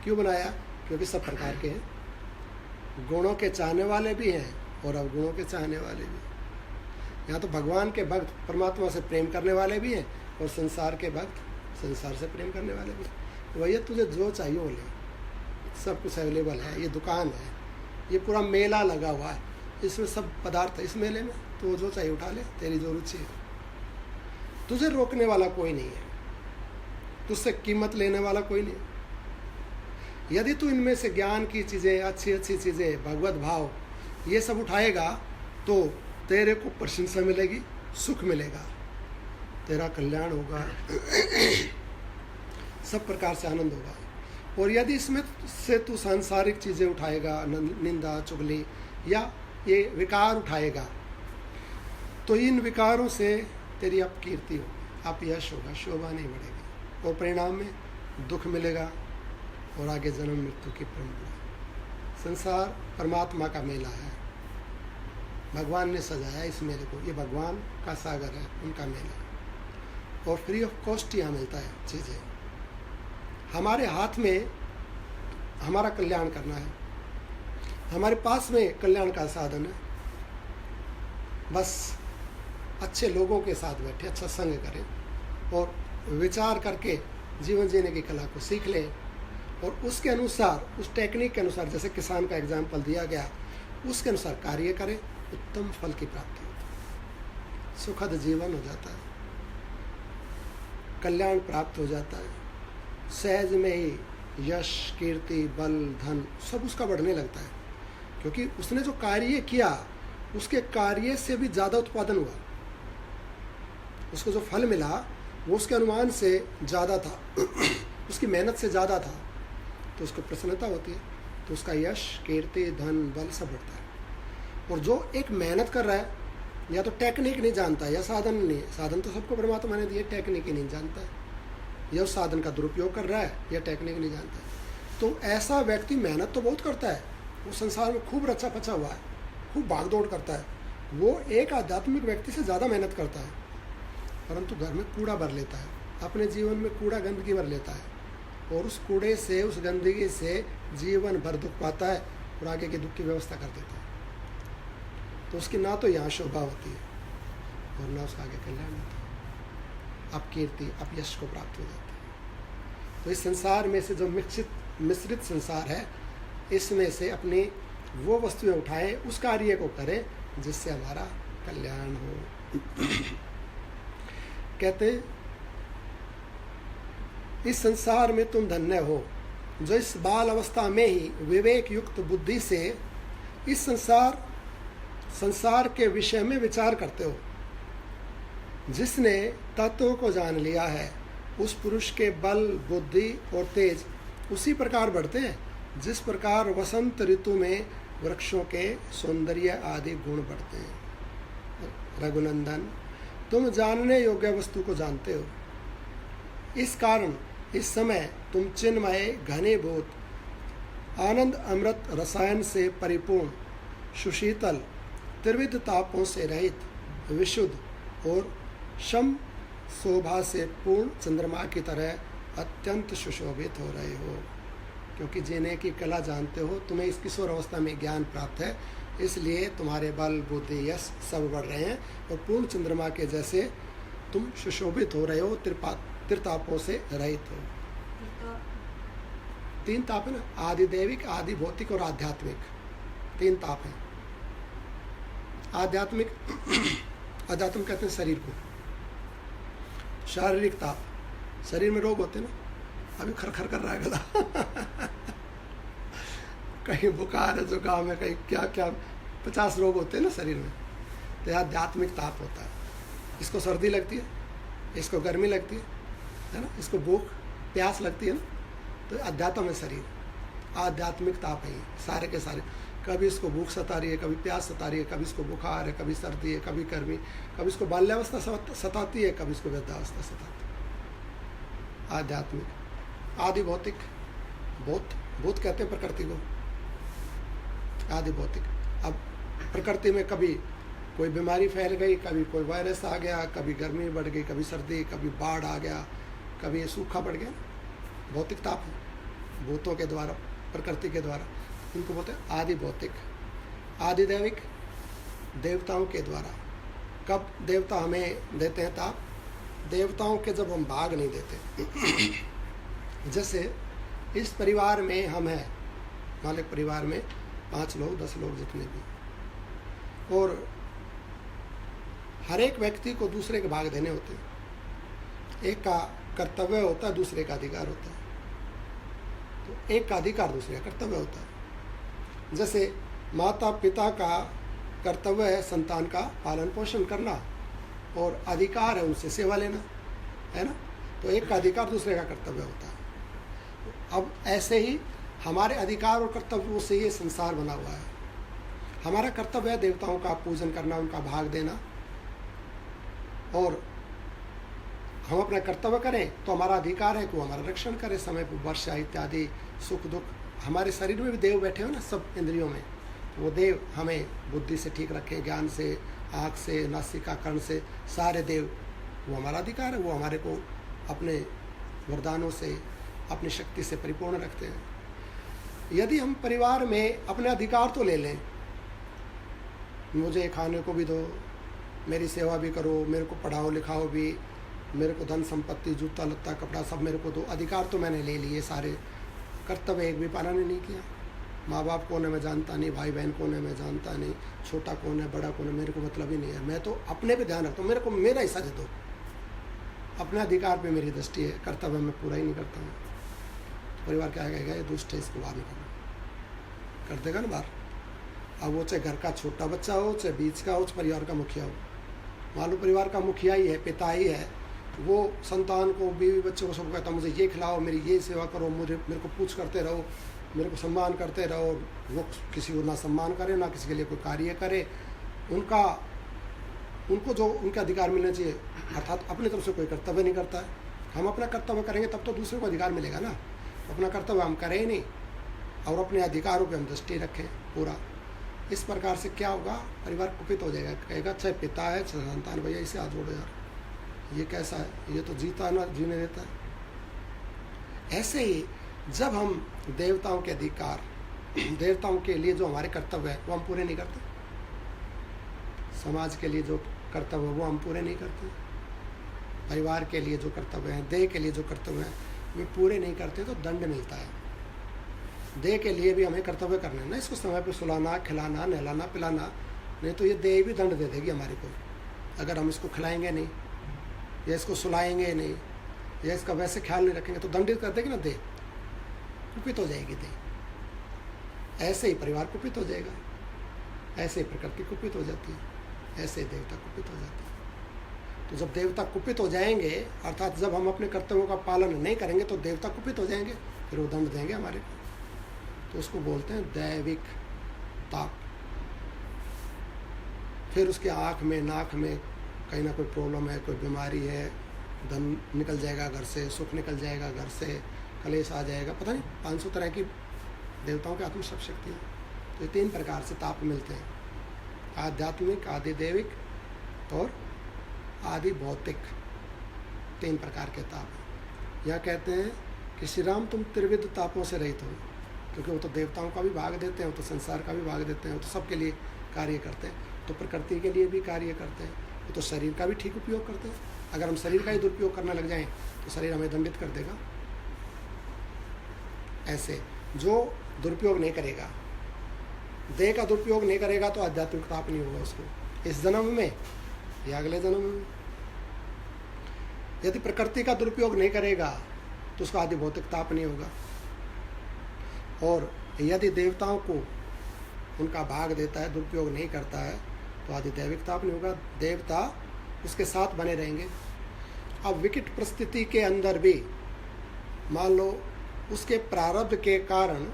क्यों बनाया, क्योंकि सब प्रकार के हैं, गुणों के चाहने वाले भी हैं और अवगुणों के चाहने वाले भी। यहाँ तो भगवान के भक्त परमात्मा से प्रेम करने वाले भी हैं और संसार के भक्त संसार से प्रेम करने वाले भी हैं। तो भैया तुझे जो चाहिए वो ले, सब कुछ अवेलेबल है, ये दुकान है, ये पूरा मेला लगा हुआ है, इसमें सब पदार्थ है इस मेले में, तो जो चाहिए उठा ले, तेरी जो रुचि है। तुझे रोकने वाला कोई नहीं है, तुझसे कीमत लेने वाला कोई नहीं है। यदि तू इनमें से ज्ञान की चीज़ें, अच्छी अच्छी चीज़ें, भगवत भाव, ये सब उठाएगा तो तेरे को प्रशंसा मिलेगी, सुख मिलेगा, तेरा कल्याण होगा, सब प्रकार से आनंद होगा। और यदि इसमें से तू सांसारिक चीज़ें उठाएगा, निंदा चुगली या ये विकार उठाएगा, तो इन विकारों से तेरी अपकीर्ति होगी, अपयश होगा, शोभा नहीं बढ़ेगी, और परिणाम में दुख मिलेगा और आगे जन्म मृत्यु की परंपरा। संसार परमात्मा का मेला है, भगवान ने सजाया इस मेले को, ये भगवान का सागर है, उनका मेला, और फ्री ऑफ कॉस्ट यहाँ मिलता है चीज़ें। हमारे हाथ में हमारा कल्याण करना है, हमारे पास में कल्याण का साधन है, बस अच्छे लोगों के साथ बैठे, अच्छा संग करें और विचार करके जीवन जीने की कला को सीख लें, और उसके अनुसार, उस टेक्निक के अनुसार, जैसे किसान का एग्जाम्पल दिया गया, उसके अनुसार कार्य करें, उत्तम फल की प्राप्ति होती है, सुखद जीवन हो जाता है, कल्याण प्राप्त हो जाता है, सहज में ही यश कीर्ति बल धन सब उसका बढ़ने लगता है, क्योंकि उसने जो कार्य किया उसके कार्य से भी ज़्यादा उत्पादन हुआ, उसको जो फल मिला वो उसके अनुमान से ज़्यादा था, उसकी मेहनत से ज़्यादा था, तो उसको प्रसन्नता होती है, तो उसका यश कीर्ति धन बल सब बढ़ता है। और जो एक मेहनत कर रहा है, या तो टेक्निक नहीं जानता या साधन नहीं, साधन तो सबको परमात्मा ने दिए, टेक्निक ही नहीं जानता है, या उस साधन का दुरुपयोग कर रहा है या टेक्निक नहीं जानता है, तो ऐसा व्यक्ति मेहनत तो बहुत करता है, वो संसार में खूब रचा पचा हुआ है, खूब भागदौड़ करता है, वो एक आध्यात्मिक व्यक्ति से ज़्यादा मेहनत करता है, परंतु घर में कूड़ा भर लेता है, अपने जीवन में कूड़ा गंदगी भर लेता है, और उस कूड़े से, उस गंदगी से जीवन भर दुख पाता है और आगे के दुख की व्यवस्था कर देता है। तो उसकी ना तो यहाँ शोभा होती है और ना उसका आगे कल्याण होता है, अब कीर्ति अब यश को प्राप्त हो जाता है। तो इस संसार में से जो मिश्रित संसार है, इसमें से अपनी वो वस्तुएं उठाएं, उस कार्य को करें जिससे हमारा कल्याण हो। कहते इस संसार में तुम धन्य हो जो इस बाल अवस्था में ही विवेक युक्त बुद्धि से इस संसार के विषय में विचार करते हो। जिसने तत्वों को जान लिया है उस पुरुष के बल, बुद्धि और तेज उसी प्रकार बढ़ते हैं जिस प्रकार वसंत ऋतु में वृक्षों के सौंदर्य आदि गुण बढ़ते हैं। रघुनंदन, तुम जानने योग्य वस्तु को जानते हो, इस कारण इस समय तुम चिन्मय, घनीभूत, आनंद अमृत रसायन से परिपूर्ण, सुशीतल, त्रिविध तापों से रहित, विशुद्ध और शम शोभा से पूर्ण चंद्रमा की तरह अत्यंत सुशोभित हो रहे हो। क्योंकि जीने की कला जानते हो, तुम्हें इस किशोर अवस्था में ज्ञान प्राप्त है, इसलिए तुम्हारे बल, बुद्धि, यश सब बढ़ रहे हैं और पूर्ण चंद्रमा के जैसे तुम सुशोभित हो रहे हो, त्रितापों से रहित हो। 3 ताप है ना, आदि दैविक, आदि भौतिक और आध्यात्मिक। 3 ताप हैं। आध्यात्मिक अध्यात्म कहते हैं शरीर को। शारीरिक ताप, शरीर में रोग होते हैं ना, अभी खरखर कर रहा है गला कहीं बुखार है, जुकाम है, कहीं क्या क्या 50 रोग होते हैं ना शरीर में। तो आध्यात्मिक ताप होता है। इसको सर्दी लगती है, इसको गर्मी लगती है ना, इसको भूख प्यास लगती है ना, तो अध्यात्म है शरीर। आध्यात्मिक ताप है ये सारे के सारे। कभी इसको भूख सता रही है, कभी प्यास सता रही है, कभी इसको बुखार है, कभी सर्दी है, कभी गर्मी, कभी इसको बाल्यावस्था सताती है, कभी इसको वृद्धावस्था सताती है। आध्यात्मिक। आदि भौतिक, भूत कहते हैं प्रकृति को, आदि भौतिक। अब प्रकृति में कभी कोई बीमारी फैल गई, कभी कोई वायरस आ गया, कभी गर्मी बढ़ गई, कभी सर्दी, कभी बाढ़ आ गया, कभी ये सूखा पड़ गया, भौतिक ताप है भूतों के द्वारा, प्रकृति के द्वारा। इनको बोलते हैं आदि भौतिक। आदि दैविक, देवताओं के द्वारा। कब देवता हमें देते हैं ताप? देवताओं के जब हम भाग नहीं देते। जैसे इस परिवार में हम हैं, मालिक परिवार में 5 लोग, 10 लोग, जितने भी, और हर एक व्यक्ति को दूसरे के भाग देने होते हैं। एक का कर्तव्य होता है, दूसरे का अधिकार होता है। तो एक का अधिकार, दूसरे का कर्तव्य होता है। जैसे माता पिता का कर्तव्य है संतान का पालन पोषण करना, और अधिकार है उनसे सेवा लेना, है ना। तो एक का अधिकार, दूसरे का कर्तव्य होता है। अब ऐसे ही हमारे अधिकार और कर्तव्यों से ये संसार बना हुआ है। हमारा कर्तव्य है देवताओं का पूजन करना, उनका भाग देना, और हम अपना कर्तव्य करें तो हमारा अधिकार है कि वो हमारा रक्षण करे, समय पर वर्षा इत्यादि, सुख दुख। हमारे शरीर में भी देव बैठे हो ना, सब इंद्रियों में, वो देव हमें बुद्धि से ठीक रखें, ज्ञान से, आँख से, नासिका, कर्ण से, सारे देव, वो हमारा अधिकार है। वो हमारे को अपने वरदानों से, अपनी शक्ति से परिपूर्ण रखते हैं। यदि हम परिवार में अपने अधिकार तो ले लें, मुझे खाने को भी दो, मेरी सेवा भी करो, मेरे को पढ़ाओ लिखाओ भी, मेरे को धन संपत्ति, जूता लत्ता कपड़ा सब मेरे को दो, अधिकार तो मैंने ले लिए सारे, कर्तव्य एक भी पालन नहीं किया। माँ बाप कौन है मैं जानता नहीं, भाई बहन कौन है मैं जानता नहीं, छोटा कौन है बड़ा कौन है मेरे को मतलब ही नहीं है। मैं तो अपने पे ध्यान रखता हूँ, मेरे को मेरा हिस्सा दे दो। अपने अधिकार पे मेरी दृष्टि है, कर्तव्य मैं पूरा ही नहीं करता हूँ। परिवार क्या कहेगा, ये दुष्ट है, इसको बाहर निकालना, कर देगा ना बाहर। अब वो चाहे घर का छोटा बच्चा हो, चाहे बीच का हो, चाहे परिवार का मुखिया हो। मान लो परिवार का मुखिया ही है, पिता ही है, वो संतान को, बीवी बच्चों को सबको कहता मुझे ये खिलाओ, मेरी ये सेवा करो, मेरे को पूछ करते रहो, मेरे को सम्मान करते रहो। वो किसी को ना सम्मान करे, ना किसी के लिए कोई कार्य करे। उनको जो उनका अधिकार मिलना चाहिए, अर्थात अपनी तरफ से कोई कर्तव्य नहीं करता है। हम अपना कर्तव्य करेंगे तब तो दूसरे को अधिकार मिलेगा ना। अपना कर्तव्य हम करें ही नहीं और अपने अधिकारों पर हम दृष्टि रखें पूरा। इस प्रकार से क्या होगा, परिवार कुपित हो जाएगा, कहेगा चाहे पिता है चाहे संतान, भैया इसे हाथ जोड़ो यार, ये कैसा है, ये तो जीता ना जीने देता है। ऐसे ही जब हम देवताओं के अधिकार, देवताओं के लिए जो हमारे कर्तव्य है वो हम पूरे नहीं करते, समाज के लिए जो कर्तव्य है वो हम पूरे नहीं करते, परिवार के लिए जो कर्तव्य है, देह के लिए जो कर्तव्य है वे पूरे नहीं करते, तो दंड मिलता है। देह के लिए भी हमें कर्तव्य करना है ना, इसको समय पर सुलाना, खिलाना, नहलाना, पिलाना, नहीं तो ये देह भी दंड दे देगी हमारे को। अगर हम इसको खिलाएंगे नहीं या इसको सुलाएंगे नहीं या इसका वैसे ख्याल नहीं रखेंगे तो दंडित कर देगी ना देह, कुपित हो जाएगी देह। ऐसे ही परिवार कुपित हो जाएगा, ऐसे ही प्रकृति कुपित हो जाती है, ऐसे ही देवता कुपित हो जाते हैं। तो जब देवता कुपित हो जाएंगे, अर्थात जब हम अपने कर्तव्यों का पालन नहीं करेंगे तो देवता कुपित हो जाएंगे, फिर वो दंड देंगे हमारे को। तो उसको बोलते हैं दैविक ताप। फिर उसके आँख में, नाक में कहीं ना कोई प्रॉब्लम है, कोई बीमारी है, धन निकल जाएगा घर से, सुख निकल जाएगा घर से, कलेश आ जाएगा, पता नहीं 500 तरह की देवताओं की आत्म सब शक्ति है। तो ये 3 प्रकार से ताप मिलते हैं, आध्यात्मिक, आदि दैविक और आदि भौतिक। 3 प्रकार के ताप। यह कहते हैं कि श्री राम तुम त्रिविध तापों से रहित हो, क्योंकि वो तो देवताओं का भी भाग देते हैं, वो तो संसार का भी भाग देते हैं, वो तो सबके लिए कार्य करते हैं, तो प्रकृति के लिए भी कार्य करते हैं, वो तो शरीर का भी ठीक उपयोग करते हैं। अगर हम शरीर का ही दुरुपयोग करने लग जाएं तो शरीर हमें दंडित कर देगा। ऐसे जो दुरुपयोग नहीं करेगा, देह का दुरुपयोग नहीं करेगा तो आध्यात्मिक ताप नहीं होगा उसको इस जन्म में या अगले जन्म में। यदि प्रकृति का दुरुपयोग नहीं करेगा तो उसका आदि भौतिक ताप नहीं होगा। और यदि देवताओं को उनका भाग देता है, दुरुपयोग नहीं करता है, तो आदि दैविक ताप नहीं होगा, देवता उसके साथ बने रहेंगे। अब विकट परिस्थिति के अंदर भी मान लो उसके प्रारब्ध के कारण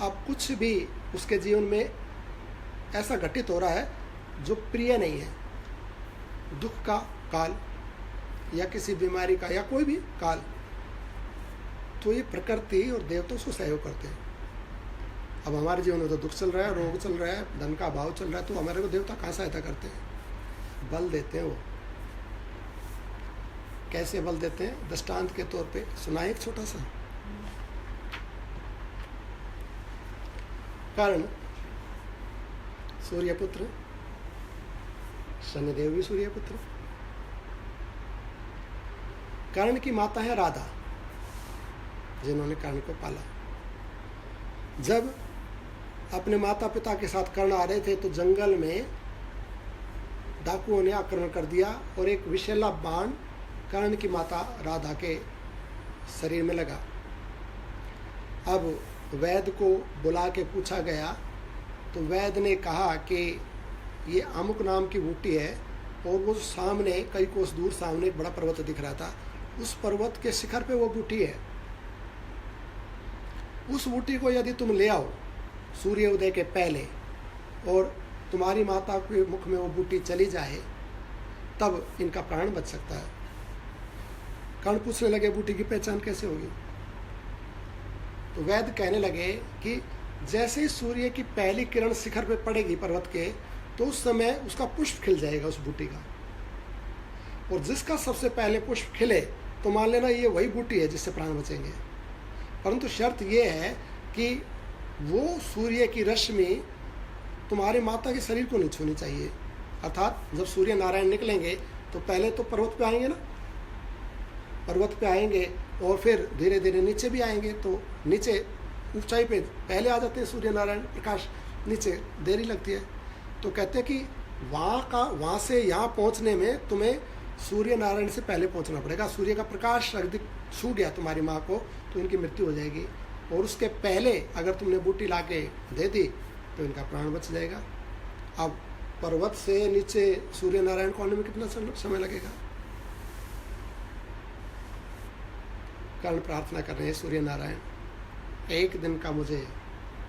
अब कुछ भी उसके जीवन में ऐसा घटित हो रहा है जो प्रिय नहीं है, दुख का काल या किसी बीमारी का या कोई भी काल, तो ये प्रकृति और देवता उसको सहयोग करते हैं। अब हमारे जीवन में तो दुख चल रहा है, रोग चल रहा है, धन का अभाव चल रहा है, तो हमारे को देवता कहाँ सहायता करते हैं? बल देते हैं। वो कैसे बल देते हैं? दृष्टांत के तौर पे सुनाए एक छोटा सा। कर्ण सूर्यपुत्र, शनिदेव भी सूर्यपुत्र। कर्ण की माता है राधा, जिन्होंने कर्ण को पाला। जब अपने माता पिता के साथ कर्ण आ रहे थे तो जंगल में डाकुओं ने आक्रमण कर दिया और एक विषैला बाण कर्ण की माता राधा के शरीर में लगा। अब वैद्य को बुला के पूछा गया तो वैद्य ने कहा कि ये अमुक नाम की बूटी है, और वो सामने कई कोस दूर सामने एक बड़ा पर्वत दिख रहा था, उस पर्वत के शिखर पे वो बूटी है। उस बूटी को यदि तुम ले आओ सूर्य उदय के पहले और तुम्हारी माता के मुख में वो बूटी चली जाए, तब इनका प्राण बच सकता है। कर्ण पूछने लगे बूटी की पहचान कैसे होगी? तो वैद्य कहने लगे कि जैसे ही सूर्य की पहली किरण शिखर पे पड़ेगी पर्वत के, तो उस समय उसका पुष्प खिल जाएगा उस बूटी का, और जिसका सबसे पहले पुष्प खिले तो मान लेना ये वही बूटी है जिससे प्राण बचेंगे। परंतु शर्त ये है कि वो सूर्य की रश्मि तुम्हारे माता के शरीर को नहीं छूनी चाहिए। अर्थात जब सूर्य नारायण निकलेंगे तो पहले तो पर्वत पे आएंगे ना, पर्वत पे आएंगे और फिर धीरे धीरे नीचे भी आएंगे, तो नीचे ऊंचाई पे पहले आ जाते हैं सूर्य नारायण प्रकाश, नीचे देरी लगती है। तो कहते हैं कि वहाँ से यहाँ पहुँचने में तुम्हें सूर्य नारायण से पहले पहुँचना पड़ेगा। सूर्य का प्रकाश अगर छू गया तुम्हारी माँ को तो इनकी मृत्यु हो जाएगी, और उसके पहले अगर तुमने बूटी ला के दे दी तो इनका प्राण बच जाएगा। अब पर्वत से नीचे सूर्य नारायण को आने में कितना समय लगेगा? कर्ण प्रार्थना कर रहे हैं, सूर्य नारायण एक दिन का मुझे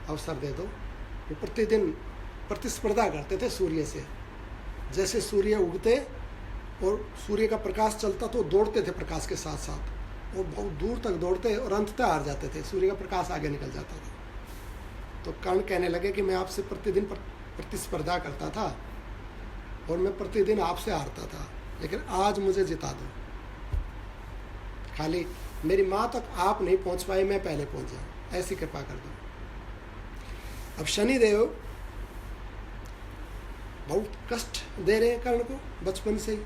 अवसर दे दो। वो प्रतिदिन प्रतिस्पर्धा करते थे सूर्य से, जैसे सूर्य उगते और सूर्य का प्रकाश चलता तो दौड़ते थे प्रकाश के साथ साथ, और बहुत दूर तक दौड़ते और अंततः हार जाते थे, सूर्य का प्रकाश आगे निकल जाता था। तो कर्ण कहने लगे कि मैं आपसे प्रतिदिन प्रतिस्पर्धा करता था और मैं प्रतिदिन आपसे हारता था, लेकिन आज मुझे जिता दो। खाली मेरी माँ तक आप नहीं पहुँच पाए, मैं पहले पहुँच जाऊँ, ऐसी कृपा कर दो। अब शनिदेव बहुत कष्ट दे रहे हैं कर्ण को बचपन से ही,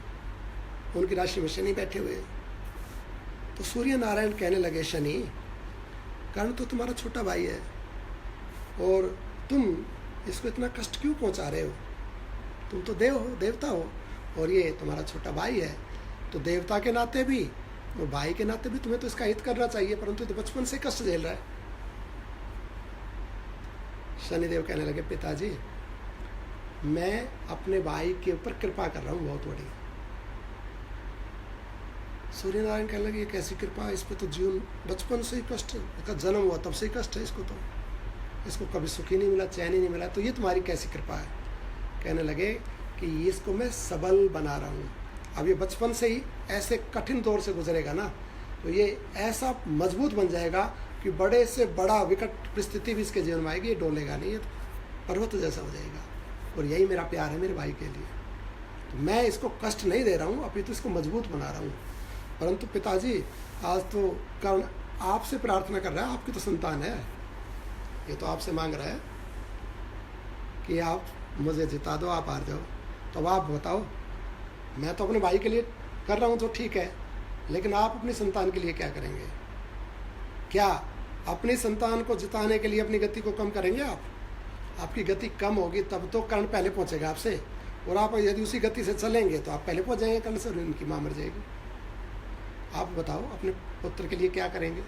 उनकी राशि में शनि बैठे हुए हैं। तो सूर्य नारायण कहने लगे, शनि, कर्ण तो तुम्हारा छोटा भाई है और तुम इसको इतना कष्ट क्यों पहुंचा रहे हो? तुम तो देव हो, देवता हो, और ये तुम्हारा छोटा भाई है, तो देवता के नाते भी वो भाई के नाते भी तुम्हें तो इसका हित करना चाहिए, परंतु तो बचपन से कष्ट झेल रहा है। शनिदेव कहने लगे, पिताजी मैं अपने भाई के ऊपर कृपा कर रहा हूँ बहुत बड़ी। सूर्य नारायण कहने लगे, ये कैसी कृपा है, इस पे तो जीवन बचपन से ही कष्ट है, इसका जन्म हुआ तब से ही कष्ट है, इसको कभी सुख ही नहीं मिला, चैन ही नहीं मिला, तो ये तुम्हारी कैसी कृपा है। कहने लगे कि इसको मैं सबल बना रहा हूँ। अब ये बचपन से ही ऐसे कठिन दौर से गुजरेगा ना, तो ये ऐसा मजबूत बन जाएगा कि बड़े से बड़ा विकट परिस्थिति भी इसके जीवन में आएगी, ये डोलेगा नहीं, ये पर्वत जैसा हो जाएगा। और यही मेरा प्यार है मेरे भाई के लिए। तो मैं इसको कष्ट नहीं दे रहा हूँ, अभी तो इसको मजबूत बना रहा हूँ। परंतु पिताजी आज तो कर्ण आपसे प्रार्थना कर रहा है, आपकी तो संतान है, ये तो आपसे मांग रहा है कि आप मुझे जिता दो, आप हार जाओ। तो अब आप बताओ, मैं तो अपने भाई के लिए कर रहा हूँ तो ठीक है, लेकिन आप अपनी संतान के लिए क्या करेंगे? क्या अपनी संतान को जिताने के लिए अपनी गति को कम करेंगे आप? आपकी गति कम होगी तब तो कर्ण पहले पहुँचेगा आपसे, और आप यदि उसी गति से चलेंगे तो आप पहले पहुँच जाएंगे कर्ण से, उनकी माँ मर जाएगी। आप बताओ अपने पुत्र के लिए क्या करेंगे?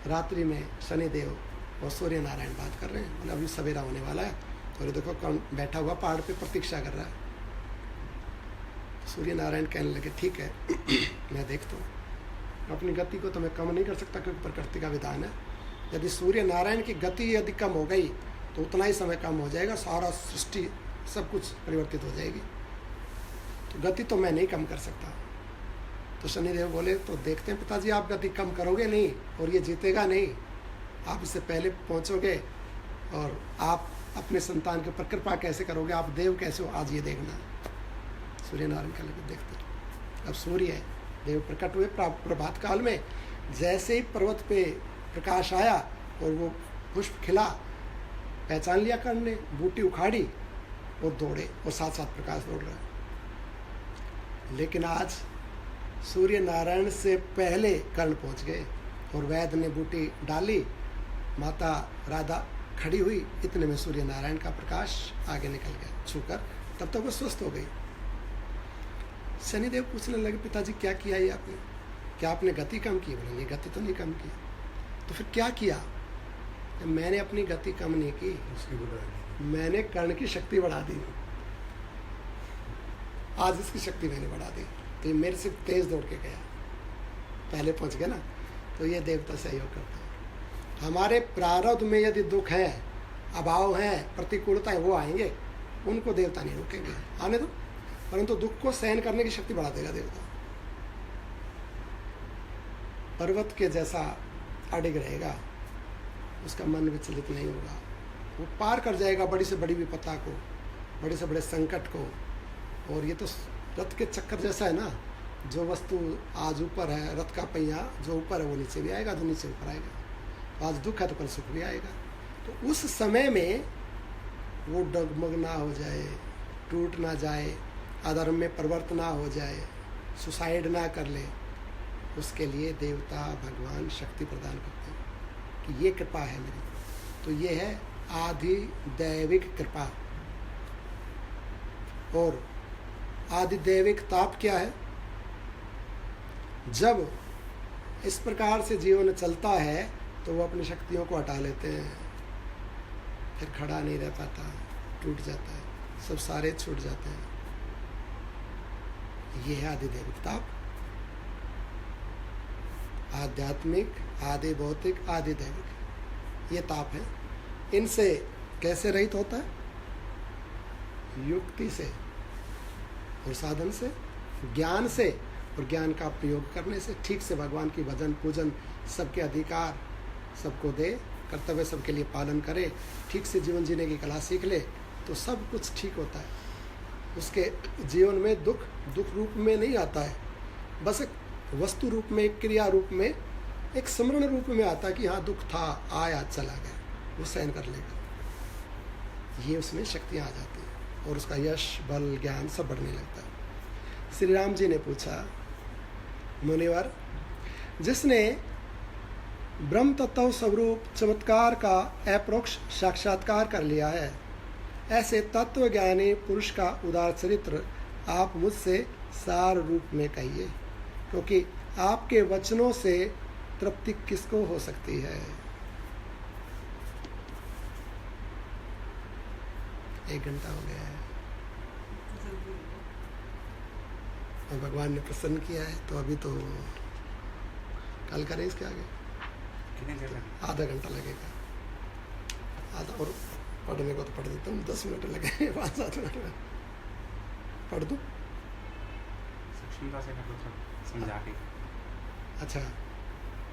रात्रि में शनिदेव और सूर्य नारायण बात कर रहे हैं, मतलब अभी सवेरा होने वाला है, और देखो कौन बैठा हुआ पहाड़ पे प्रतीक्षा कर रहा है। सूर्य नारायण कहने लगे, ठीक है मैं देखता हूँ, अपनी गति को तो मैं कम नहीं कर सकता क्योंकि प्रकृति का विधान है। यदि सूर्य नारायण की गति यदि कम हो गई तो उतना ही समय कम हो जाएगा, सारा सृष्टि सब कुछ परिवर्तित हो जाएगी। तो गति तो मैं नहीं कम कर सकता। तो शनिदेव बोले, तो देखते हैं पिताजी, आप गति कम करोगे नहीं और ये जीतेगा नहीं, आप इससे पहले पहुंचोगे, और आप अपने संतान के ऊपर कृपा कैसे करोगे, आप देव कैसे हो, आज ये देखना। सूर्य नारायण का लगे देखते। अब सूर्य देव प्रकट हुए प्रभात काल में, जैसे ही पर्वत पे प्रकाश आया और वो पुष्प खिला, पहचान लिया कर्ण ने, बूटी उखाड़ी और दौड़े, और साथ साथ प्रकाश दौड़ रहा है। लेकिन आज सूर्य नारायण से पहले कर्ण पहुंच गए, और वैद्य ने बूटी डाली, माता राधा खड़ी हुई, इतने में सूर्य नारायण का प्रकाश आगे निकल गया छूकर, तब तक वो स्वस्थ हो गई। शनिदेव पूछने लगे, पिताजी क्या किया ये आपने, क्या आपने गति कम की? बोले नहीं, गति तो नहीं कम की। तो फिर क्या किया? मैंने अपनी गति कम नहीं की, मैंने कर्ण की शक्ति बढ़ा दी। आज इसकी शक्ति मैंने बढ़ा दी, तो ये मेरे से तेज दौड़ के गया, पहले पहुंच गया ना। तो ये देवता सहयोग करता है। हमारे प्रारब्ध में यदि दुख है, अभाव है, प्रतिकूलता है, वो आएंगे, उनको देवता नहीं रोकेंगे, आने दो। परंतु दुख को सहन करने की शक्ति बढ़ा देगा देवता। पर्वत के जैसा अडिग रहेगा, उसका मन विचलित नहीं होगा, वो पार कर जाएगा बड़ी से बड़ी विपत्ता को, बड़े से बड़े संकट को। और ये तो रथ के चक्कर जैसा है ना, जो वस्तु आज ऊपर है, रथ का पहिया जो ऊपर है वो नीचे भी आएगा, जो नीचे ऊपर आएगा। आज दुख है तो कल सुख भी आएगा। तो उस समय में वो डगमग ना हो जाए, टूट ना जाए, अधर्म में प्रवृत्त ना हो जाए, सुसाइड ना कर ले, उसके लिए देवता भगवान शक्ति प्रदान करते हैं कि ये कृपा है मेरी। तो ये है आदि दैविक कृपा। और आदि दैविक ताप क्या है? जब इस प्रकार से जीवन चलता है तो वो अपनी शक्तियों को हटा लेते हैं, फिर खड़ा नहीं रह पाता, टूट जाता है, सब सारे छूट जाते हैं। ये है आदि दैविक ताप। आध्यात्मिक, आदि भौतिक, आदि दैविक, ये ताप है। इनसे कैसे रहित होता है? युक्ति से और साधन से, ज्ञान से, और ज्ञान का प्रयोग करने से, ठीक से भगवान की भजन पूजन, सबके अधिकार सबको दे, कर्तव्य सबके लिए पालन करे, ठीक से जीवन जीने की कला सीख ले, तो सब कुछ ठीक होता है। उसके जीवन में दुख रूप में नहीं आता है, बस एक वस्तु रूप में, एक क्रिया रूप में, एक स्मरण रूप में आता है कि हाँ दुख था, आया चला गया, वो सहन कर लेगा। ये उसमें शक्तियाँ आ जाती हैं और उसका यश, बल, ज्ञान सब बढ़ने लगता है। श्री राम जी ने पूछा, मुनिवर, जिसने ब्रह्म तत्व स्वरूप चमत्कार का अप्रोक्ष साक्षात्कार कर लिया है, ऐसे तत्वज्ञानी पुरुष का उदार चरित्र आप मुझसे सार रूप में कहिए। क्योंकि आपके वचनों से तृप्ति किसको हो सकती है। 1 घंटा हो गया है और भगवान ने प्रसन्न किया है, तो अभी तो कल करें इसके आगे। कितनी देर लगी? आधा घंटा लगेगा, आधा, और पढ़ने को तो पढ़ देता हूँ, 10 मिनट लगेंगे, 5-7 मिनट में पढ़ दूँ। सूक्ष्मता से कर दो थोड़ा, समझा के। अच्छा,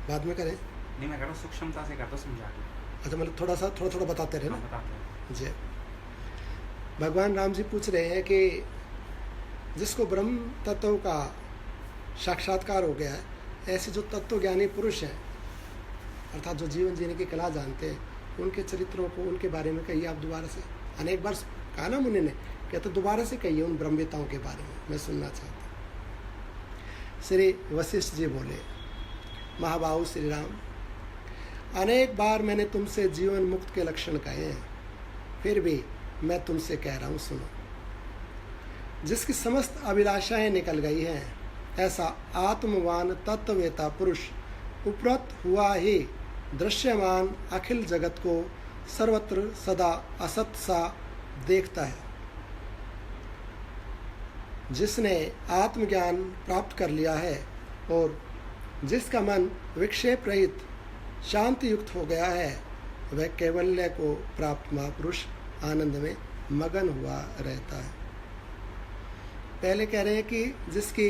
बाद में करें? नहीं, मैं कह रहा हूँ सूक्ष्मता से कर दो, समझा के। अच्छा, मतलब थोड़ा थोड़ा बताते रहे ना। बताते हैं। जी, भगवान राम जी पूछ रहे हैं कि जिसको ब्रह्म तत्व का साक्षात्कार हो गया है, ऐसे जो तत्वज्ञानी पुरुष हैं, अर्थात जो जीवन जीने की कला जानते हैं, उनके चरित्रों को, उनके बारे में कहिए आप दोबारा से। अनेक बार कहा ना मुनि ने, कहते दोबारा से कहिए उन ब्रह्मवेताओं के बारे में, मैं सुनना चाहता हूँ। श्री वशिष्ठ जी बोले, महाबाहु श्री राम, अनेक बार मैंने तुमसे जीवन मुक्त के लक्षण कहे हैं, फिर भी मैं तुमसे कह रहा हूँ, सुनो। जिसकी समस्त अभिलाषाएं निकल गई हैं, ऐसा आत्मवान तत्ववेता पुरुष उपरत हुआ ही दृश्यमान अखिल जगत को सर्वत्र सदा असत सा देखता है। जिसने आत्मज्ञान प्राप्त कर लिया है और जिसका मन विक्षेप रहित शांति युक्त हो गया है, वह कैवल्य को प्राप्त महापुरुष आनंद में मगन हुआ रहता है। पहले कह रहे हैं कि जिसकी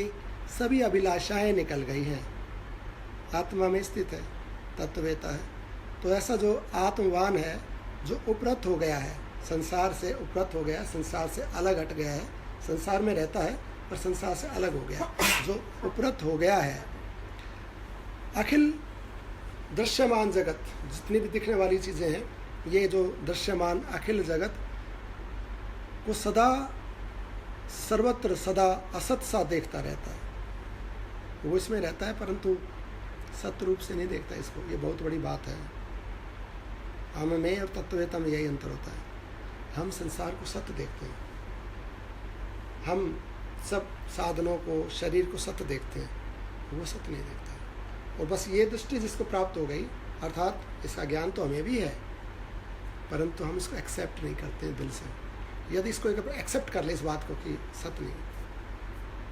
सभी अभिलाषाएं निकल गई हैं, आत्मा में स्थित है, तत्ववेता है, तो ऐसा जो आत्मवान है, जो उपरत हो गया है, संसार से उपरत हो गया, संसार से अलग हट गया है, संसार में रहता है पर संसार से अलग हो गया, जो उपरत हो गया है, अखिल दृश्यमान जगत, जितनी भी दिखने वाली चीज़ें हैं, ये जो दृश्यमान अखिल जगत को सदा सर्वत्र सदा असत सा देखता रहता है। वो इसमें रहता है परंतु सत्य रूप से नहीं देखता इसको, ये बहुत बड़ी बात है। हम में और तत्ववेता में यही अंतर होता है। हम संसार को सत्य देखते हैं, हम सब साधनों को, शरीर को सत्य देखते हैं, वो सत्य नहीं देखता है। और बस ये दृष्टि जिसको प्राप्त हो गई, अर्थात इसका ज्ञान तो हमें भी है, परंतु हम इसको एक्सेप्ट नहीं करते हैं दिल से। यदि इसको एक एक्सेप्ट कर ले इस बात को कि सत्य नहीं,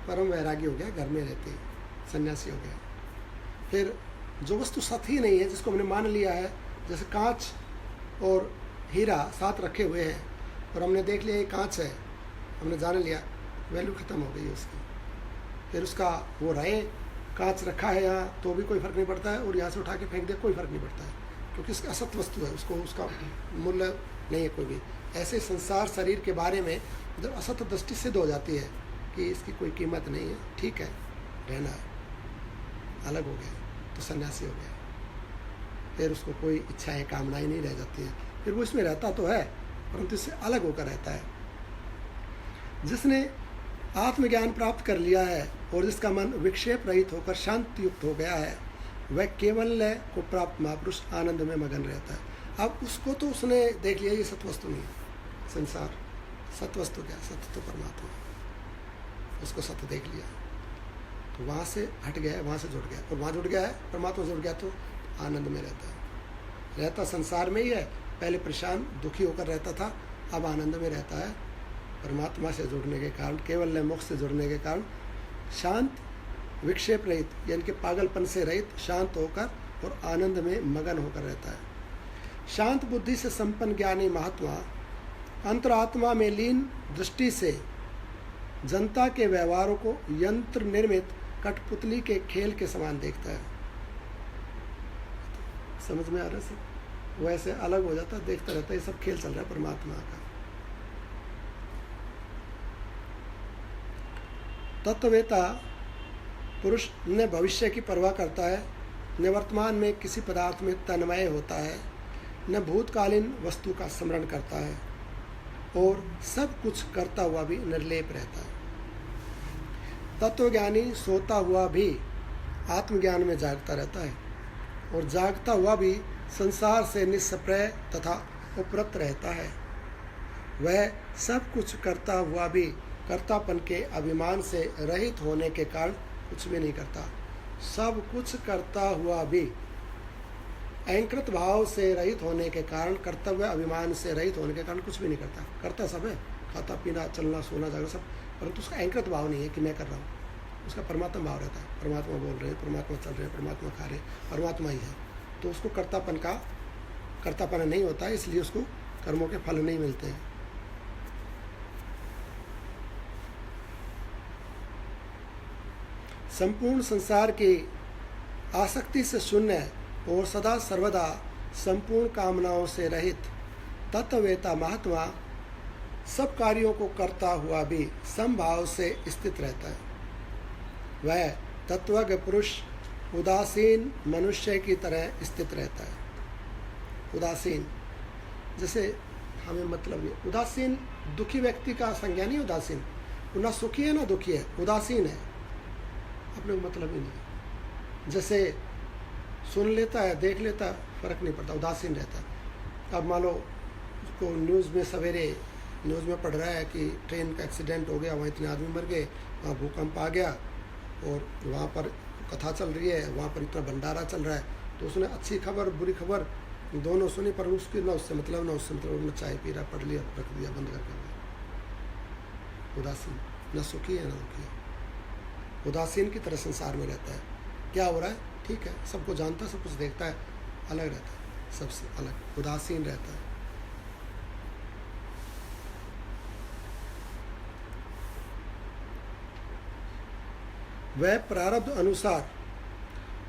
परम वैरागी हो गया, घर में रहते, सन्यासी हो गया, फिर जो वस्तु सत्य ही नहीं है, जिसको हमने मान लिया है, जैसे कांच और हीरा साथ रखे हुए हैं और हमने देख लिया ये कांच है, हमने जान लिया, वैल्यू ख़त्म हो गई है उसकी। फिर उसका वो रहे, कांच रखा है यहाँ तो भी कोई फ़र्क नहीं पड़ता है, और यहाँ से उठा के फेंक दे कोई फ़र्क नहीं पड़ता है, क्योंकि इसका असत वस्तु है, उसको उसका मूल्य नहीं है कोई भी। ऐसे संसार शरीर के बारे में जब असत दृष्टि सिद्ध हो जाती है कि इसकी कोई कीमत नहीं है, ठीक है, रहना है, अलग हो गया तो सन्यासी हो गया, फिर उसको कोई इच्छाएं कामनाएं नहीं रह जाती हैं, फिर वो इसमें रहता तो है परंतु इससे अलग होकर रहता है। जिसने आत्मज्ञान प्राप्त कर लिया है और जिसका मन विक्षेप रहित होकर शांति युक्त हो गया है, वह केवल्य को प्राप्त महापुरुष आनंद में मगन रहता है। अब उसको तो उसने देख लिया ये सत्वस्तु नहीं है, संसार सत्वस्तु क्या, सत्य तो परमात्मा, उसको सत्य देख लिया तो वहाँ से हट गया, वहाँ से जुड़ गया, और वहाँ जुड़ गया है, परमात्मा जुड़ गया तो आनंद में रहता संसार में ही है। पहले परेशान दुखी होकर रहता था, अब आनंद में रहता है, परमात्मा से जुड़ने के कारण, केवल मोक्ष से जुड़ने के कारण शांत विक्षेप रहित, यानी कि पागलपन से रहित, शांत होकर और आनंद में मगन होकर रहता है। शांत बुद्धि से संपन्न ज्ञानी महात्मा अंतरात्मा में लीन दृष्टि से जनता के व्यवहारों को यंत्र निर्मित कठपुतली के खेल के समान देखता है। समझ में आ रहा है? वैसे अलग हो जाता है, देखता रहता है, ये सब खेल चल रहा है परमात्मा का। तत्ववेता पुरुष न भविष्य की परवाह करता है, न वर्तमान में किसी पदार्थ में तन्मय होता है, न भूतकालीन वस्तु का स्मरण करता है, और सब कुछ करता हुआ भी निर्लेप रहता है। तत्वज्ञानी सोता हुआ भी आत्मज्ञान में जागता रहता है, और जागता हुआ भी संसार से निष्प्रय तथा उपरत रहता है। वह सब कुछ करता हुआ भी कर्तापन के अभिमान से रहित होने के कारण कुछ भी नहीं करता। सब कुछ करता हुआ भी अहंकृत भाव से रहित होने के कारण, कर्तव्य अभिमान से रहित होने के कारण कुछ भी नहीं करता। करता सब है, खाता पीना चलना सोना जागना सब, परंतु उसका अहंकृत भाव नहीं है कि मैं कर रहा हूँ। उसका परमात्मा भाव रहता है, परमात्मा बोल रहे हैं, परमात्मा चल रहे हैं, परमात्मा खा रहे हैं, परमात्मा ही है। तो उसको कर्तापन नहीं होता है, इसलिए उसको कर्मों के फल नहीं मिलते हैं। संपूर्ण संसार की आसक्ति से शून्य और सदा सर्वदा संपूर्ण कामनाओं से रहित तत्ववेता महात्मा सब कार्यों को करता हुआ भी समभाव से स्थित रहता है। वह तत्वज्ञ पुरुष उदासीन मनुष्य की तरह स्थित रहता है। उदासीन, जैसे हमें मतलब नहीं, उदासीन दुखी व्यक्ति का संज्ञा नहीं। उदासीन वो ना सुखी है ना दुखी है, उदासीन है, अपने को मतलब ही नहीं। जैसे सुन लेता है, देख लेता है, फर्क नहीं पड़ता, उदासीन रहता है। अब मान लो उसको न्यूज़ में सवेरे न्यूज़ में पढ़ रहा है कि ट्रेन का एक्सीडेंट हो गया, वहाँ इतने आदमी मर गए, वहाँ भूकंप आ गया और वहाँ पर कथा चल रही है, वहाँ पर इतना भंडारा चल रहा है, तो उसने अच्छी खबर बुरी खबर दोनों सुनी, पर उसकी ना उससे मतलब ना उससे मतलब, उसने चाय पी रहा, पढ़ लिया, रख दिया, बंद करके। उदासीन, न सुखी है न दुखी है, उदासीन की तरह संसार में रहता है। क्या हो रहा है ठीक है, सबको जानता है, सब कुछ देखता है, अलग रहता है, सबसे अलग उदासीन रहता है। वह प्रारब्ध अनुसार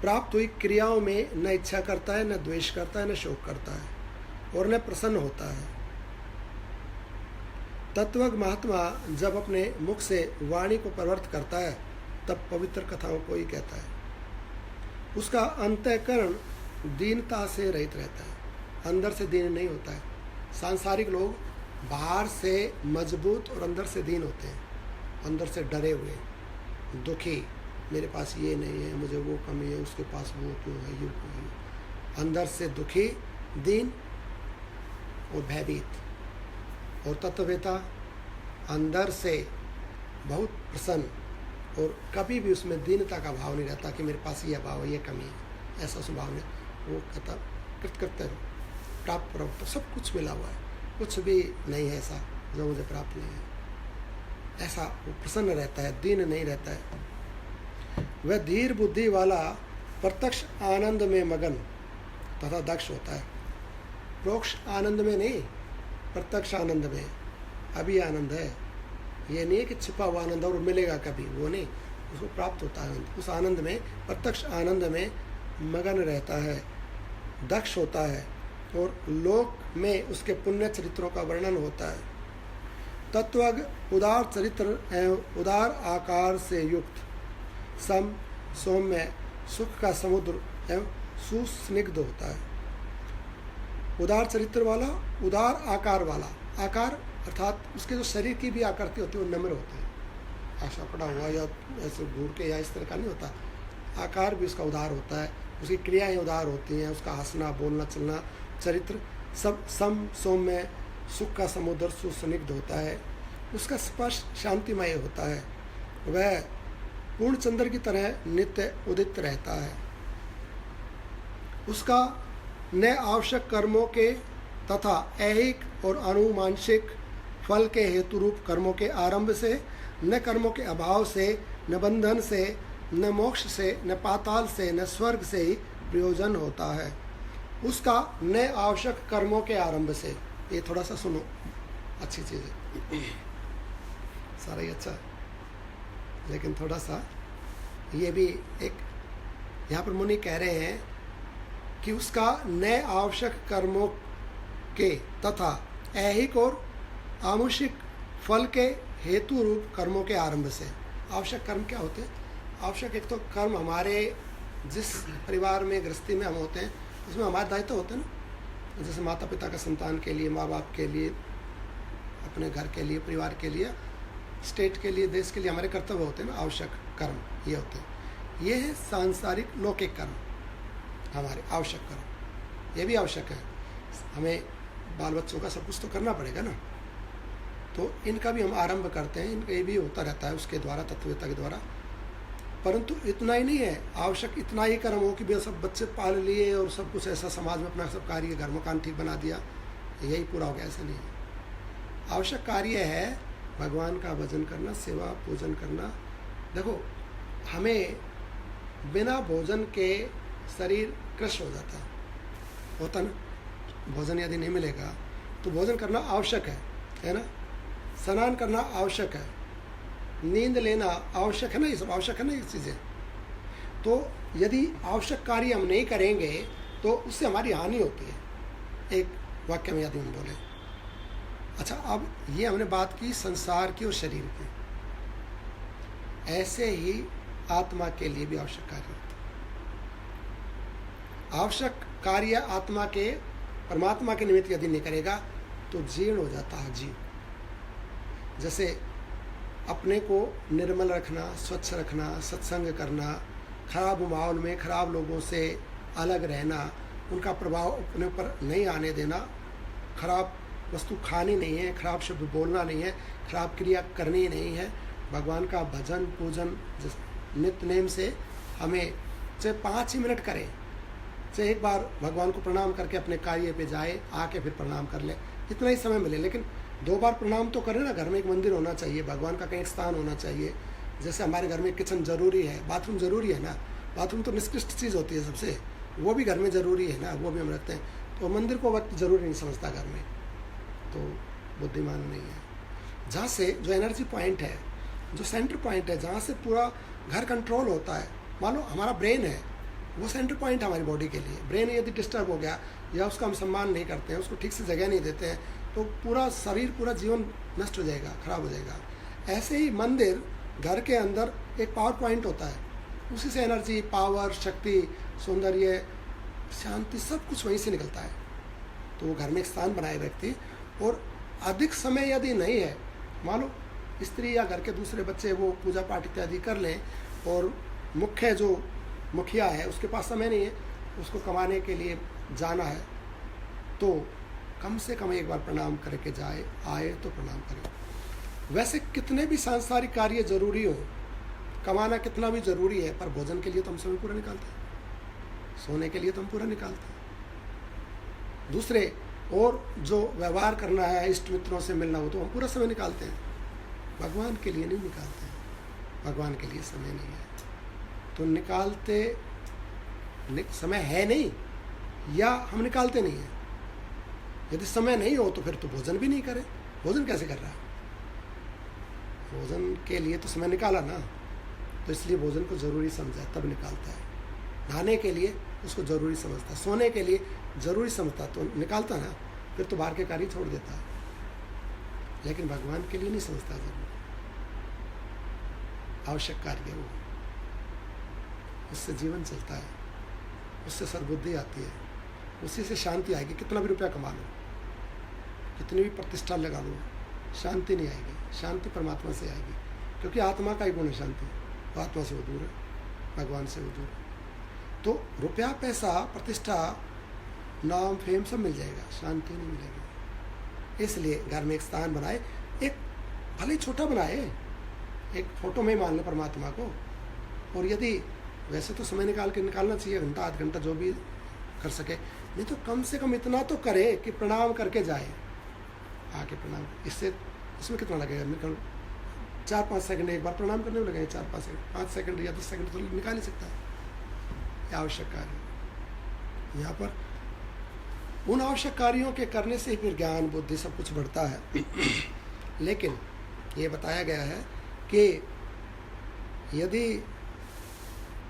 प्राप्त हुई क्रियाओं में न इच्छा करता है, न द्वेष करता है, न शोक करता है और न प्रसन्न होता है। तत्वज्ञ महात्मा जब अपने मुख से वाणी को प्रवृत्त करता है तब पवित्र कथाओं को ही कहता है। उसका अंतःकरण दीनता से रहित रहता है, अंदर से दीन नहीं होता है। सांसारिक लोग बाहर से मजबूत और अंदर से दीन होते हैं, अंदर से डरे हुए, दुखी, मेरे पास ये नहीं है, मुझे वो कमी है, उसके पास वो क्यों है, ये क्यों है। अंदर से दुखी, दीन और भयभीत। और तत्ववेता अंदर से बहुत प्रसन्न और कभी भी उसमें दीनता का भाव नहीं रहता कि मेरे पास ये भाव है, ये कमी है, ऐसा स्वभाव नहीं। वो कहता कृतकृत्य प्राप्त प्राप्त सब कुछ मिला हुआ है, कुछ भी नहीं है ऐसा जो मुझे प्राप्त नहीं है, ऐसा वो प्रसन्न रहता है, दीन नहीं रहता है। वह धीर बुद्धि वाला प्रत्यक्ष आनंद में मगन तथा दक्ष होता है। प्रोक्ष आनंद में नहीं, प्रत्यक्ष आनंद में। अभी आनंद है, ये नहीं है कि छिपा हुआ आनंद और मिलेगा कभी, वो नहीं, उसको प्राप्त होता है आनंद। उस आनंद में, प्रत्यक्ष आनंद में मगन रहता है, दक्ष होता है और लोक में उसके पुण्य चरित्रों का वर्णन होता है। तत्वज्ञ उदार चरित्र एवं उदार आकार से युक्त सम सौम्य सुख का समुद्र एवं सुस्निग्ध होता है। उदार चरित्र वाला, उदार आकार वाला, आकार अर्थात उसके जो शरीर की भी आकृति होती है वो नम्र होती है, ऐसा पड़ा हुआ या ऐसे घूर के या इस तरह का नहीं होता। आकार भी उसका उदार होता है, उसकी क्रियाएं उदार होती हैं, उसका हंसना बोलना चलना चरित्र सब सम सौम्य सुख का समुद्र सुस्निग्ध होता है। उसका स्पर्श शांतिमय होता है। वह पूर्ण चंद्र की तरह नित्य उदित रहता है। उसका न आवश्यक कर्मों के तथा ऐहिक और अनुमानसिक फल के हेतु रूप कर्मों के आरंभ से, न कर्मों के अभाव से, न बंधन से, न मोक्ष से, न पाताल से, न स्वर्ग से ही प्रयोजन होता है। उसका न आवश्यक कर्मों के आरंभ से, ये थोड़ा सा सुनो, अच्छी चीज़ है, सारा ही अच्छा, लेकिन थोड़ा सा ये भी एक यहाँ पर मुनि कह रहे हैं कि उसका न आवश्यक कर्मों के तथा ऐहिक और आमुषिक फल के हेतु रूप कर्मों के आरंभ से। आवश्यक कर्म क्या होते हैं? आवश्यक एक तो कर्म हमारे जिस परिवार में गृहस्थी में हम होते हैं उसमें हमारे दायित्व होते हैं ना, जैसे माता पिता का संतान के लिए, माँ बाप के लिए, अपने घर के लिए, परिवार के लिए, स्टेट के लिए, देश के लिए हमारे कर्तव्य होते हैं ना, आवश्यक कर्म ये होते हैं। ये है सांसारिक लौकिक कर्म, हमारे आवश्यक कर्म, ये भी आवश्यक है। हमें बाल बच्चों का सब कुछ तो करना पड़ेगा ना, तो इनका भी हम आरंभ करते हैं, इनका ये भी होता रहता है उसके द्वारा, तत्ववेता के द्वारा। परंतु इतना ही नहीं है आवश्यक, इतना ही कर्म हो कि भैया सब बच्चे पाल लिए और सब कुछ ऐसा समाज में अपना सब कार्य, घर मकान ठीक बना दिया, यही पूरा हो गया, ऐसा नहीं है। आवश्यक कार्य है भगवान का भजन करना, सेवा पूजन करना। देखो, हमें बिना भोजन के शरीर कृश हो जाता है, होता ना। भोजन यदि नहीं मिलेगा तो भोजन करना आवश्यक है ना। स्नान करना आवश्यक है, नींद लेना आवश्यक है ना, ये सब आवश्यक है ना, ये चीज़ें। तो यदि आवश्यक कार्य हम नहीं करेंगे तो उससे हमारी हानि होती है, एक वाक्य में यदि हम बोले। अच्छा, अब ये हमने बात की संसार की और शरीर की, ऐसे ही आत्मा के लिए भी आवश्यक कार्य होता है। आवश्यक कार्य आत्मा के, परमात्मा के निमित्त यदि नहीं करेगा तो जीर्ण हो जाता है जीव। जैसे अपने को निर्मल रखना, स्वच्छ रखना, सत्संग करना, खराब माहौल में खराब लोगों से अलग रहना, उनका प्रभाव अपने ऊपर नहीं आने देना, खराब वस्तु खानी नहीं है, खराब शब्द बोलना नहीं है, खराब क्रिया करनी नहीं है। भगवान का भजन पूजन नित्य नेम से हमें चाहे 5 ही मिनट करें, चाहे एक बार भगवान को प्रणाम करके अपने कार्य पे जाए, आके फिर प्रणाम कर ले, इतना ही समय मिले। लेकिन 2 बार प्रणाम तो करें ना। घर में एक मंदिर होना चाहिए, भगवान का कहीं स्थान होना चाहिए। जैसे हमारे घर में किचन जरूरी है, बाथरूम जरूरी है ना। बाथरूम तो निष्कृष्ट चीज़ होती है सबसे, वो भी घर में ज़रूरी है ना, वो भी हम रखते हैं। तो मंदिर को वक्त जरूरी नहीं समझता घर में, तो बुद्धिमान नहीं है। जहाँ से जो एनर्जी पॉइंट है, जो सेंटर पॉइंट है, जहाँ से पूरा घर कंट्रोल होता है, मान लो हमारा ब्रेन है, वो सेंटर पॉइंट है हमारी बॉडी के लिए। ब्रेन यदि डिस्टर्ब हो गया या उसका हम सम्मान नहीं करते हैं, उसको ठीक से जगह नहीं देते हैं, तो पूरा शरीर, पूरा जीवन नष्ट हो जाएगा, खराब हो जाएगा। ऐसे ही मंदिर, घर के अंदर एक पावर पॉइंट होता है, उसी से एनर्जी, पावर, शक्ति, सौंदर्य, शांति, सब कुछ वहीं से निकलता है। तो वो घर में एक स्थान बनाए व्यक्ति, और अधिक समय यदि नहीं है, मान लो स्त्री या घर के दूसरे बच्चे वो पूजा पाठ इत्यादि कर लें, और मुख्य जो मुखिया है उसके पास समय नहीं है, उसको कमाने के लिए जाना है, तो कम से कम एक बार प्रणाम करके जाए, आए तो प्रणाम करें। वैसे कितने भी सांसारिक कार्य जरूरी हो, कमाना कितना भी जरूरी है, पर भोजन के लिए तो हम समय पूरा निकालते हैं, सोने के लिए तो हम पूरा निकालते हैं, दूसरे और जो व्यवहार करना है, इष्ट मित्रों से मिलना हो, तो हम पूरा समय निकालते हैं। भगवान के लिए नहीं निकालते हैं, भगवान के लिए समय नहीं है, तो निकालते समय है नहीं, या हम निकालते नहीं हैं। यदि समय नहीं हो तो फिर तो भोजन भी नहीं करें। भोजन कैसे कर रहा है? भोजन के लिए तो समय निकाला ना, तो इसलिए भोजन को ज़रूरी समझा तब निकालता है। नहाने के लिए उसको ज़रूरी समझता, सोने के लिए ज़रूरी समझता तो निकालता ना, फिर तो बाहर के कार्य छोड़ देता है। लेकिन भगवान के लिए नहीं समझता जरूरी, आवश्यक कार्य वो, उससे जीवन चलता है, उससे सद्बुद्धि आती है, उसी से शांति आएगी। कितना भी रुपया कमा लो, कितनी भी प्रतिष्ठा लगा लो, शांति नहीं आएगी। शांति परमात्मा से आएगी, क्योंकि आत्मा का ही गुण है शांति। तो आत्मा से वो दूर है, भगवान से वो दूर है। तो रुपया, पैसा, प्रतिष्ठा, नाम, फेम सब मिल जाएगा, शांति नहीं मिलेगी। इसलिए घर में एक स्थान बनाए, एक भले छोटा बनाए, एक फोटो में ही मान ले परमात्मा को। और यदि वैसे तो समय निकालना चाहिए, घंटा आध घंटा जो भी कर सके, नहीं तो कम से कम इतना तो करे कि प्रणाम करके जाए, आके प्रणाम। इसमें कितना लगेगा? निकल 4-5 सेकंड एक बार प्रणाम करने में लगेगा, 4-5 सेकंड, 5 सेकंड या 10 सेकंड तो निकाल ही सकता है। ये आवश्यक कार्य, यहाँ पर उन आवश्यक कार्यों के करने से ही फिर ज्ञान, बुद्धि सब कुछ बढ़ता है। लेकिन ये बताया गया है कि यदि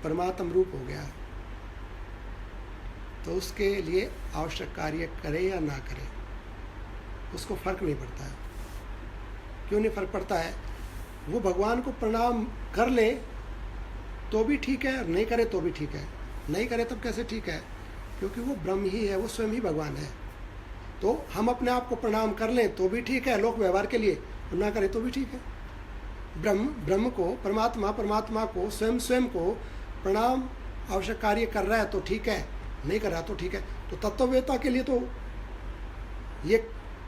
परमात्म रूप हो गया तो उसके लिए आवश्यक कार्य करे या ना करे, उसको फर्क नहीं पड़ता है। क्यों नहीं फर्क पड़ता है? वो भगवान को प्रणाम कर ले तो भी ठीक है, नहीं करे तो भी ठीक है। नहीं करे तब कैसे ठीक है? क्योंकि वो ब्रह्म ही है, वो स्वयं ही भगवान है। तो हम अपने आप को प्रणाम कर लें तो भी ठीक है, लोक व्यवहार के लिए, ना करें तो भी ठीक है। ब्रह्म को, परमात्मा को, स्वयं को प्रणाम आवश्यक कार्य कर रहा है तो ठीक है, नहीं कर रहा तो ठीक है। तो तत्ववेत्ता के लिए तो ये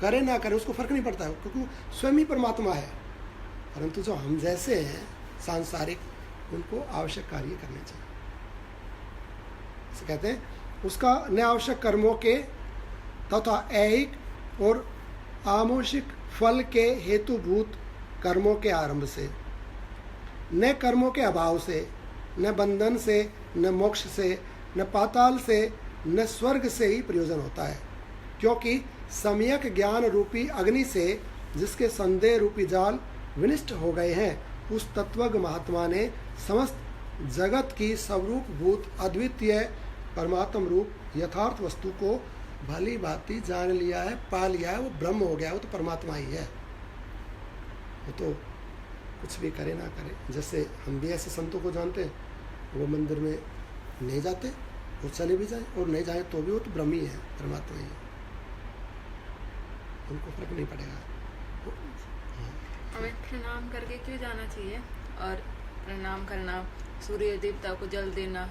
करे ना करे उसको फर्क नहीं पड़ता है, क्योंकि स्वयं ही परमात्मा है। परंतु जो हम जैसे हैं सांसारिक, उनको आवश्यक कार्य करने चाहिए। इसे कहते हैं उसका अनावश्यक कर्मों के तथा ऐहिक और आमोषिक फल के हेतुभूत कर्मों के आरंभ से, न कर्मों के अभाव से, न बंधन से, न मोक्ष से, न पाताल से, न स्वर्ग से ही प्रयोजन होता है। क्योंकि सम्यक ज्ञान रूपी अग्नि से जिसके संदेह रूपी जाल विनिष्ट हो गए हैं, उस तत्वज्ञ महात्मा ने समस्त जगत की स्वरूप भूत अद्वितीय परमात्म रूप यथार्थ वस्तु को भली भांति जान लिया है, पा लिया है। वो ब्रह्म हो गया, वो तो परमात्मा ही है। वो तो कुछ भी करे ना करे, जैसे हम भी ऐसे संतों को जानते हैं, वो मंदिर में नहीं जाते और चले भी जाएं और नहीं जाए तो भी वो तो ब्रह्म ही है, परमात्मा ही है, उनको फर्क नहीं पड़ेगा। हमें प्रणाम करके क्यों जाना चाहिए? और प्रणाम करना, सूर्य देवता को जल देना,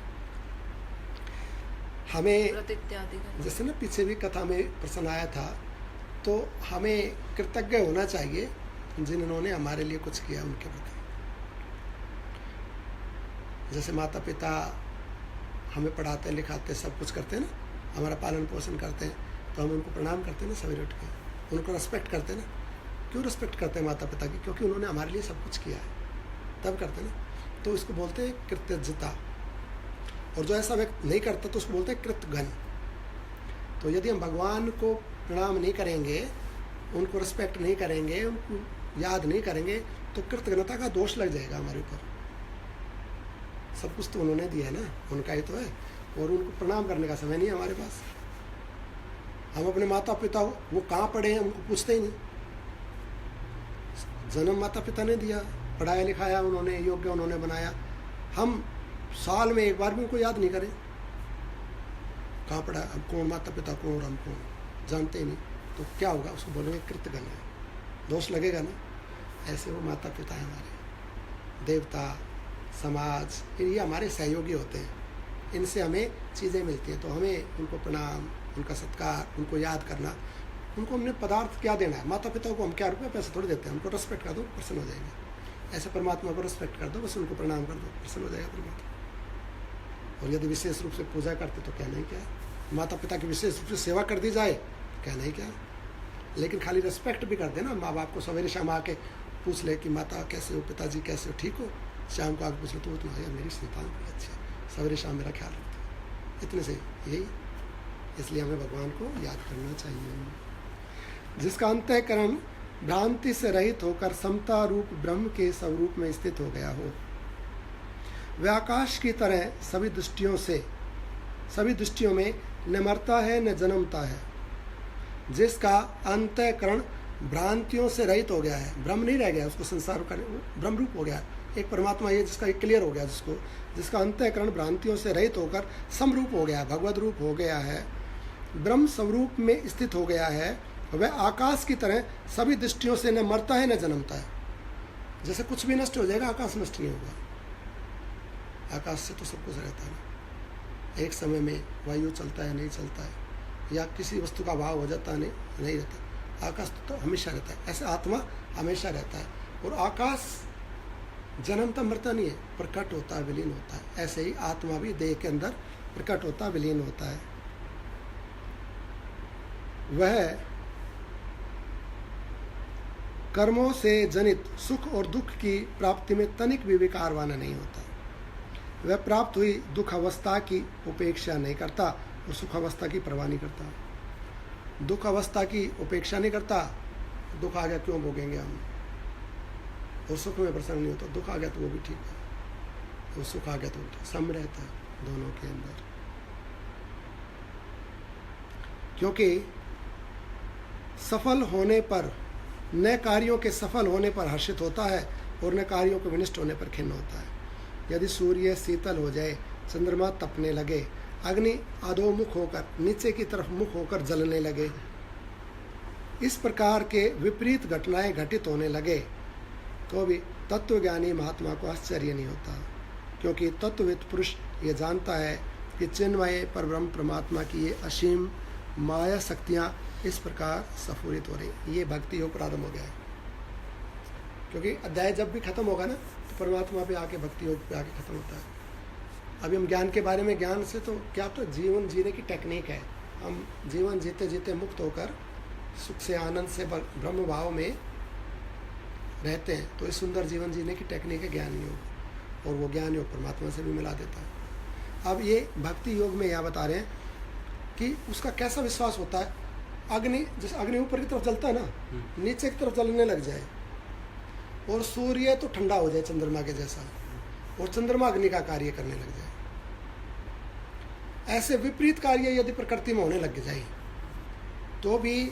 हमें व्रत इत्यादि करना। जैसे ना पीछे भी कथा में प्रश्न आया था, तो हमें कृतज्ञ होना चाहिए जिन्होंने हमारे लिए कुछ किया उनके प्रति। जैसे माता पिता हमें पढ़ाते लिखाते सब कुछ करते हैं ना, हमारा पालन पोषण करते हैं, तो हम उनको प्रणाम करते हैं ना सवेरे उठ के, उनको रेस्पेक्ट करते हैं ना। क्यों रेस्पेक्ट करते हैं माता पिता की? क्योंकि उन्होंने हमारे लिए सब कुछ किया है, तब करते हैं ना। तो इसको बोलते हैं कृतज्ञता। और जो ऐसा व्यक्ति नहीं करता तो उसको बोलते हैं कृतघ्न। तो यदि हम भगवान को प्रणाम नहीं करेंगे, उनको रिस्पेक्ट नहीं करेंगे, उनको याद नहीं करेंगे, तो कृतज्ञता का दोष लग जाएगा हमारे ऊपर। सब कुछ तो उन्होंने दिया है ना, उनका ही तो है, और उनको प्रणाम करने का समय नहीं है हमारे पास। हम अपने माता पिता वो कहाँ पढ़े हैं उनको पूछते ही नहीं। जन्म माता पिता ने दिया, पढ़ाया लिखाया उन्होंने, योग्य उन्होंने बनाया, हम साल में एक बार भी उनको याद नहीं करें। कहाँ पढ़ा, हम कौन माता पिता कौन और हम कौन जानते ही नहीं, तो क्या होगा? उसको बोलेंगे कृतघ्न है, दोष लगेगा ना। ऐसे वो माता पिता है हमारे, देवता, समाज, ये हमारे सहयोगी होते हैं, इनसे हमें चीज़ें मिलती हैं। तो हमें उनको प्रणाम, उनका सत्कार, उनको याद करना। उनको हमने पदार्थ क्या देना है? माता पिता को हम क्या रुपये पैसे थोड़ी देते हैं, उनको रेस्पेक्ट कर दो, प्रसन्न हो जाएंगे। ऐसे परमात्मा को रेस्पेक्ट कर दो, बस उनको प्रणाम कर दो, प्रसन्न हो जाएगा परमात्मा। और यदि विशेष रूप से पूजा करते तो कहना ही क्या है, माता पिता की विशेष रूप से सेवा कर दी जाए, कहना ही क्या है। लेकिन खाली रेस्पेक्ट भी कर देना, माँ बाप को सवेरे शाम आके पूछ ले कि माता कैसे हो, पिताजी कैसे हो, ठीक हो। शाम को आके पूछ लो तो उतना है, मेरी संतान भी अच्छी है, सवेरे शाम मेरा ख्याल रखते हैं, इतने से यही। इसलिए हमें भगवान को याद करना चाहिए, जिसका अंतःकरण भ्रांति से रहित होकर समता रूप ब्रह्म के स्वरूप में स्थित हो गया हो। वह आकाश की तरह सभी दृष्टियों में न मरता है न जन्मता है, जिसका अंतःकरण भ्रांतियों से रहित हो गया है। ब्रह्म नहीं रह गया, उसको संसार का ब्रह्म रूप हो गया, एक परमात्मा ये जिसका एक क्लियर हो गया, जिसका अंतःकरण भ्रांतियों से रहित होकर समरूप हो गया, भगवद रूप हो गया है, ब्रह्म स्वरूप में स्थित हो गया है। वह आकाश की तरह सभी दृष्टियों से न मरता है न जन्मता है। जैसे कुछ भी नष्ट हो जाएगा, आकाश नष्ट नहीं होगा। आकाश से तो सब कुछ रहता है ना, एक समय में वायु चलता है नहीं चलता है, या किसी वस्तु का अभाव हो जाता है नहीं रहता। आकाश तो हमेशा रहता है, ऐसे आत्मा हमेशा रहता है। और आकाश जन्मता मरता नहीं है, प्रकट होता है, विलीन होता है। ऐसे ही आत्मा भी देह के अंदर प्रकट होता, विलीन होता है। वह कर्मों से जनित सुख और दुख की प्राप्ति में तनिक भी विकारवाना नहीं होता। वह प्राप्त हुई दुख अवस्था की उपेक्षा नहीं करता और सुख अवस्था की परवाह नहीं करता। दुख अवस्था की उपेक्षा नहीं करता, दुख आ गया क्यों भोगेंगे हम, और सुख में प्रसन्न नहीं होता। दुख आ गया तो वो भी ठीक है, और सुख आ गया तो ठीक, सम रहता है दोनों के अंदर। क्योंकि सफल होने पर न कार्यों के सफल होने पर हर्षित होता है और न कार्यों के विनिष्ट होने पर खिन्न होता है। यदि सूर्य शीतल हो जाए, चंद्रमा तपने लगे, अग्नि अधोमुख होकर नीचे की तरफ मुख होकर जलने लगे, इस प्रकार के विपरीत घटनाएं घटित होने लगे, तो भी तत्वज्ञानी महात्मा को आश्चर्य नहीं होता। क्योंकि तत्वविद पुरुष ये जानता है कि चिन्मय परब्रह्म परमात्मा की ये असीम माया शक्तियाँ इस प्रकार सफूरित हो रही। ये भक्ति योग प्रारंभ हो गया है। क्योंकि अध्याय जब भी खत्म होगा ना तो परमात्मा पे आके, भक्ति योग पे आके खत्म होता है। अभी हम ज्ञान के बारे में, ज्ञान से तो क्या, तो जीवन जीने की टेक्निक है। हम जीवन जीते जीते मुक्त होकर सुख से, आनंद से, ब्रह्म भाव में रहते हैं। तो इस सुंदर जीवन जीने की टेक्निक है ज्ञान योग, और वो ज्ञान योग परमात्मा से भी मिला देता है। अब ये भक्ति योग में यहाँ बता रहे हैं कि उसका कैसा विश्वास होता है। अग्नि, जैसे अग्नि ऊपर की तरफ जलता है ना, नीचे की तरफ जलने लग जाए, और सूर्य तो ठंडा हो जाए चंद्रमा के जैसा, और चंद्रमा अग्नि का कार्य करने लग जाए। ऐसे विपरीत कार्य यदि प्रकृति में होने लग जाए तो भी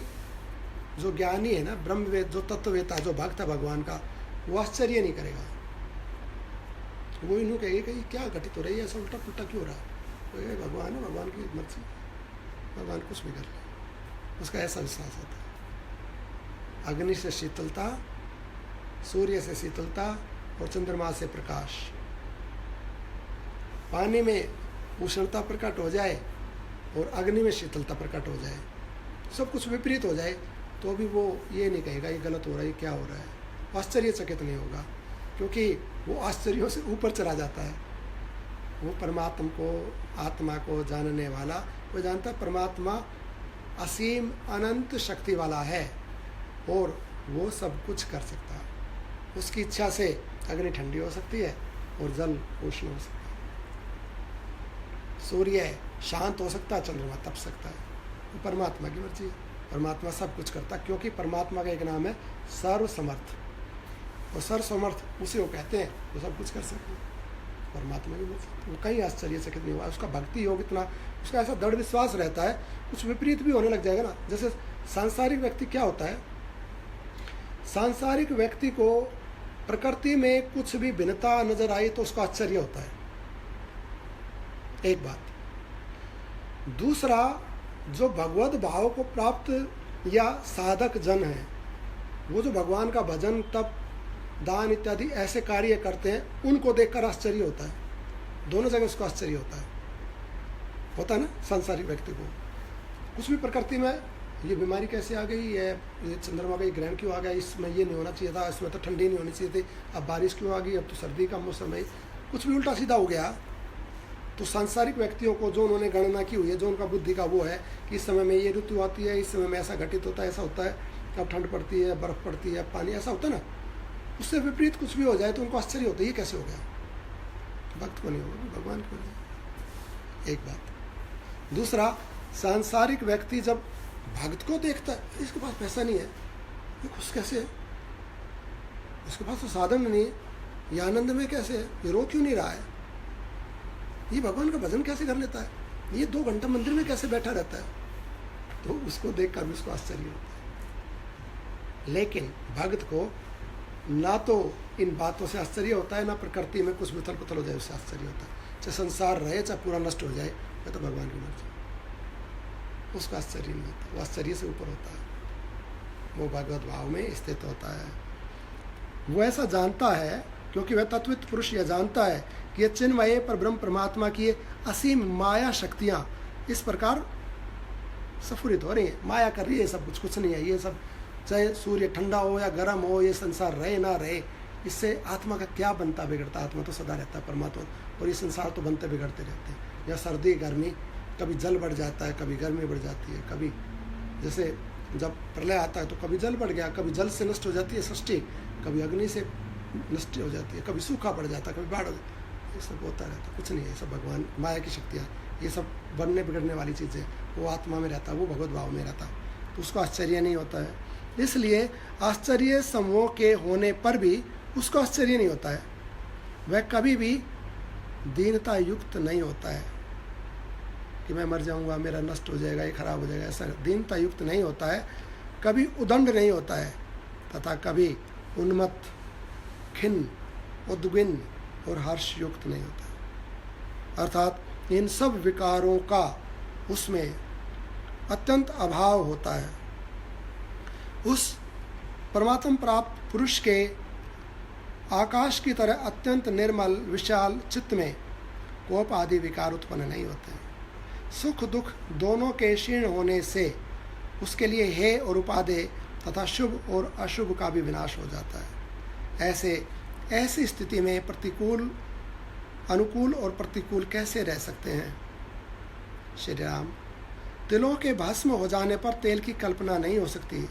जो ज्ञानी है ना, ब्रह्मवेद, जो तत्ववेता, जो भक्त है भगवान का, वो आश्चर्य नहीं करेगा। वो इन्हों कहेगा कि क्या घटित हो रही है, ऐसा उल्टा पुल्टा क्यों हो रहा है। तो भगवान है, भगवान की मर्जी, भगवान कुछ भी कर ले, उसका ऐसा विश्वास होता है। अग्नि से शीतलता, सूर्य से शीतलता, और चंद्रमा से प्रकाश। पानी में उष्णता प्रकट हो जाए और अग्नि में शीतलता प्रकट हो जाए, सब कुछ विपरीत हो जाए, तो भी वो ये नहीं कहेगा ये गलत हो रहा है, क्या हो रहा है। आश्चर्यचकित नहीं होगा, क्योंकि वो आश्चर्यों से ऊपर चला जाता है। वो परमात्मा को, आत्मा को जानने वाला, वो जानता है परमात्मा असीम अनंत शक्ति वाला है और वो सब कुछ कर सकता है। उसकी इच्छा से अग्नि ठंडी हो सकती है और जल उष्ण हो सकता है, सूर्य शांत हो सकता है, चंद्रमा तप सकता है। वो परमात्मा की मर्जी है, परमात्मा सब कुछ करता है, क्योंकि परमात्मा का एक नाम है सर्वसमर्थ, और सर्वसमर्थ उसे वो कहते हैं वो सब कुछ कर सकते हैं। परमात्मा की मर्जी, वो कहीं आश्चर्यचकित नहीं हुआ। उसका भक्ति योग इतना, उसका ऐसा दृढ़ विश्वास रहता है, कुछ विपरीत भी होने लग जाएगा ना। जैसे सांसारिक व्यक्ति क्या होता है, सांसारिक व्यक्ति को प्रकृति में कुछ भी भिन्नता नजर आई तो उसका आश्चर्य होता है, एक बात। दूसरा, जो भगवत भाव को प्राप्त या साधक जन है, वो जो भगवान का भजन, तप, दान इत्यादि ऐसे कार्य करते हैं, उनको देखकर आश्चर्य होता है। दोनों जगह उसको आश्चर्य होता है ना। सांसारिक व्यक्ति को कुछ भी प्रकृति में ये बीमारी कैसे आ गई है, ये चंद्रमा का ग्रहण क्यों आ गया, इसमें ये नहीं होना चाहिए था, इसमें तो ठंडी नहीं होनी चाहिए थी, अब बारिश क्यों आ गई, अब तो सर्दी का मौसम है, कुछ भी उल्टा सीधा हो गया। तो सांसारिक व्यक्तियों को जो उन्होंने गणना की हुई है, जो उनका बुद्धि का वो है कि इस समय में ये ऋतु आती है, इस समय में ऐसा घटित होता है, ऐसा होता है, अब ठंड पड़ती है, बर्फ़ पड़ती है, पानी, ऐसा होता है ना। उससे विपरीत कुछ भी हो जाए तो उनको आश्चर्य होता है, ये कैसे हो गया। भक्त को नहीं होगा, भगवान को नहीं। एक बात। दूसरा, सांसारिक व्यक्ति जब भक्त को देखता है, इसके पास पैसा नहीं है, ये खुश कैसे है, इसके पास तो साधन नहीं है, ये आनंद में कैसे है, ये रो क्यों नहीं रहा है, ये भगवान का भजन कैसे कर लेता है, ये 2 घंटा मंदिर में कैसे बैठा रहता है, तो उसको देखकर भी उसको आश्चर्य होता है। लेकिन भक्त को ना तो इन बातों से आश्चर्य होता है, ना प्रकृति में कुछ उथल पुथल हो जाए उससे आश्चर्य होता है। चाहे संसार रहे, चाहे पूरा नष्ट हो जाए, ये तो भगवान की मर्जी, उसका आश्चर्य नहीं होता, वो आश्चर्य से ऊपर होता है, वो भगवत भाव में स्थित होता है। वो ऐसा जानता है क्योंकि वह तत्वित पुरुष यह जानता है कि ये चिन्मय पर ब्रह्म परमात्मा की ये असीम माया शक्तियाँ इस प्रकार स्फुरित हो रही हैं, माया कर रही है, सब कुछ नहीं है। ये सब चाहे सूर्य ठंडा हो या गर्म हो, ये संसार रहे ना रहे, इससे आत्मा का क्या बनता बिगड़ता, आत्मा तो सदा रहता है परमात्मा, और ये संसार तो बनते बिगड़ते रहते हैं। या सर्दी गर्मी, कभी जल बढ़ जाता है, कभी गर्मी बढ़ जाती है, कभी जैसे जब प्रलय आता है तो कभी जल बढ़ गया, कभी जल से नष्ट हो जाती है सृष्टि, कभी अग्नि से नष्ट हो जाती है, कभी सूखा पड़ जाता है, कभी बाढ़ हो जाती है, ये सब होता रहता है। कुछ नहीं है, सब भगवान माया की शक्तियाँ, ये सब बनने बिगड़ने वाली चीज़ें, वो आत्मा में रहता है, वो भगवत भाव में रहता है, तो उसको आश्चर्य नहीं होता है। इसलिए आश्चर्य समूह के होने पर भी उसको आश्चर्य नहीं होता है। वह कभी भी दीनता युक्त नहीं होता है कि मैं मर जाऊंगा, मेरा नष्ट हो जाएगा, ये खराब हो जाएगा, ऐसा दीनता युक्त नहीं होता है। कभी उदंड नहीं होता है तथा कभी उन्मत्त, खिन्न, उद्विग्न और हर्ष युक्त नहीं होता है। अर्थात इन सब विकारों का उसमें अत्यंत अभाव होता है। उस परमात्म प्राप्त पुरुष के आकाश की तरह अत्यंत निर्मल विशाल चित्त में कोप आदि विकार उत्पन्न नहीं होते हैं। सुख दुख दोनों के क्षीण होने से उसके लिए हे और उपादेय तथा शुभ और अशुभ का भी विनाश हो जाता है। ऐसी स्थिति में अनुकूल और प्रतिकूल कैसे रह सकते हैं? श्री राम, तिलों के भस्म हो जाने पर तेल की कल्पना नहीं हो सकती।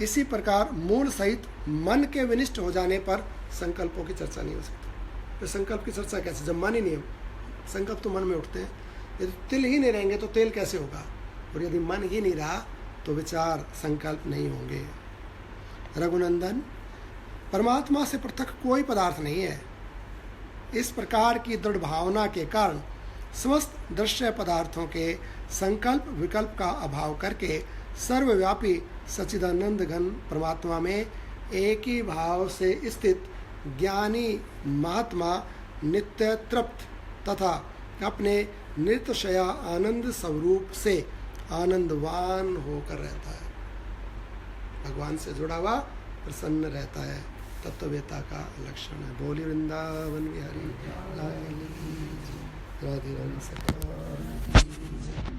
इसी प्रकार मूल सहित मन के विनिष्ट हो जाने पर संकल्पों की चर्चा नहीं हो सकती। तो संकल्प की चर्चा कैसे, जब मन ही नहीं, संकल्प तो मन में उठते हैं। यदि तिल ही नहीं रहेंगे तो तेल कैसे होगा? और यदि मन ही नहीं रहा तो विचार संकल्प नहीं होंगे। रघुनंदन, परमात्मा से पृथक कोई पदार्थ नहीं है। इस प्रकार की दृढ़ भावना के कारण समस्त दृश्य पदार्थों के संकल्प विकल्प का अभाव करके सर्वव्यापी सच्चिदानंद घन परमात्मा में एक ही भाव से स्थित ज्ञानी महात्मा नित्य तृप्त तथा अपने नित्यशया आनंद स्वरूप से आनंदवान होकर रहता है। भगवान से जुड़ा हुआ प्रसन्न रहता है, तत्ववेता का लक्षण है। बोली वृंदावन बिहारी लाल की जय। राधे राधे सरकार।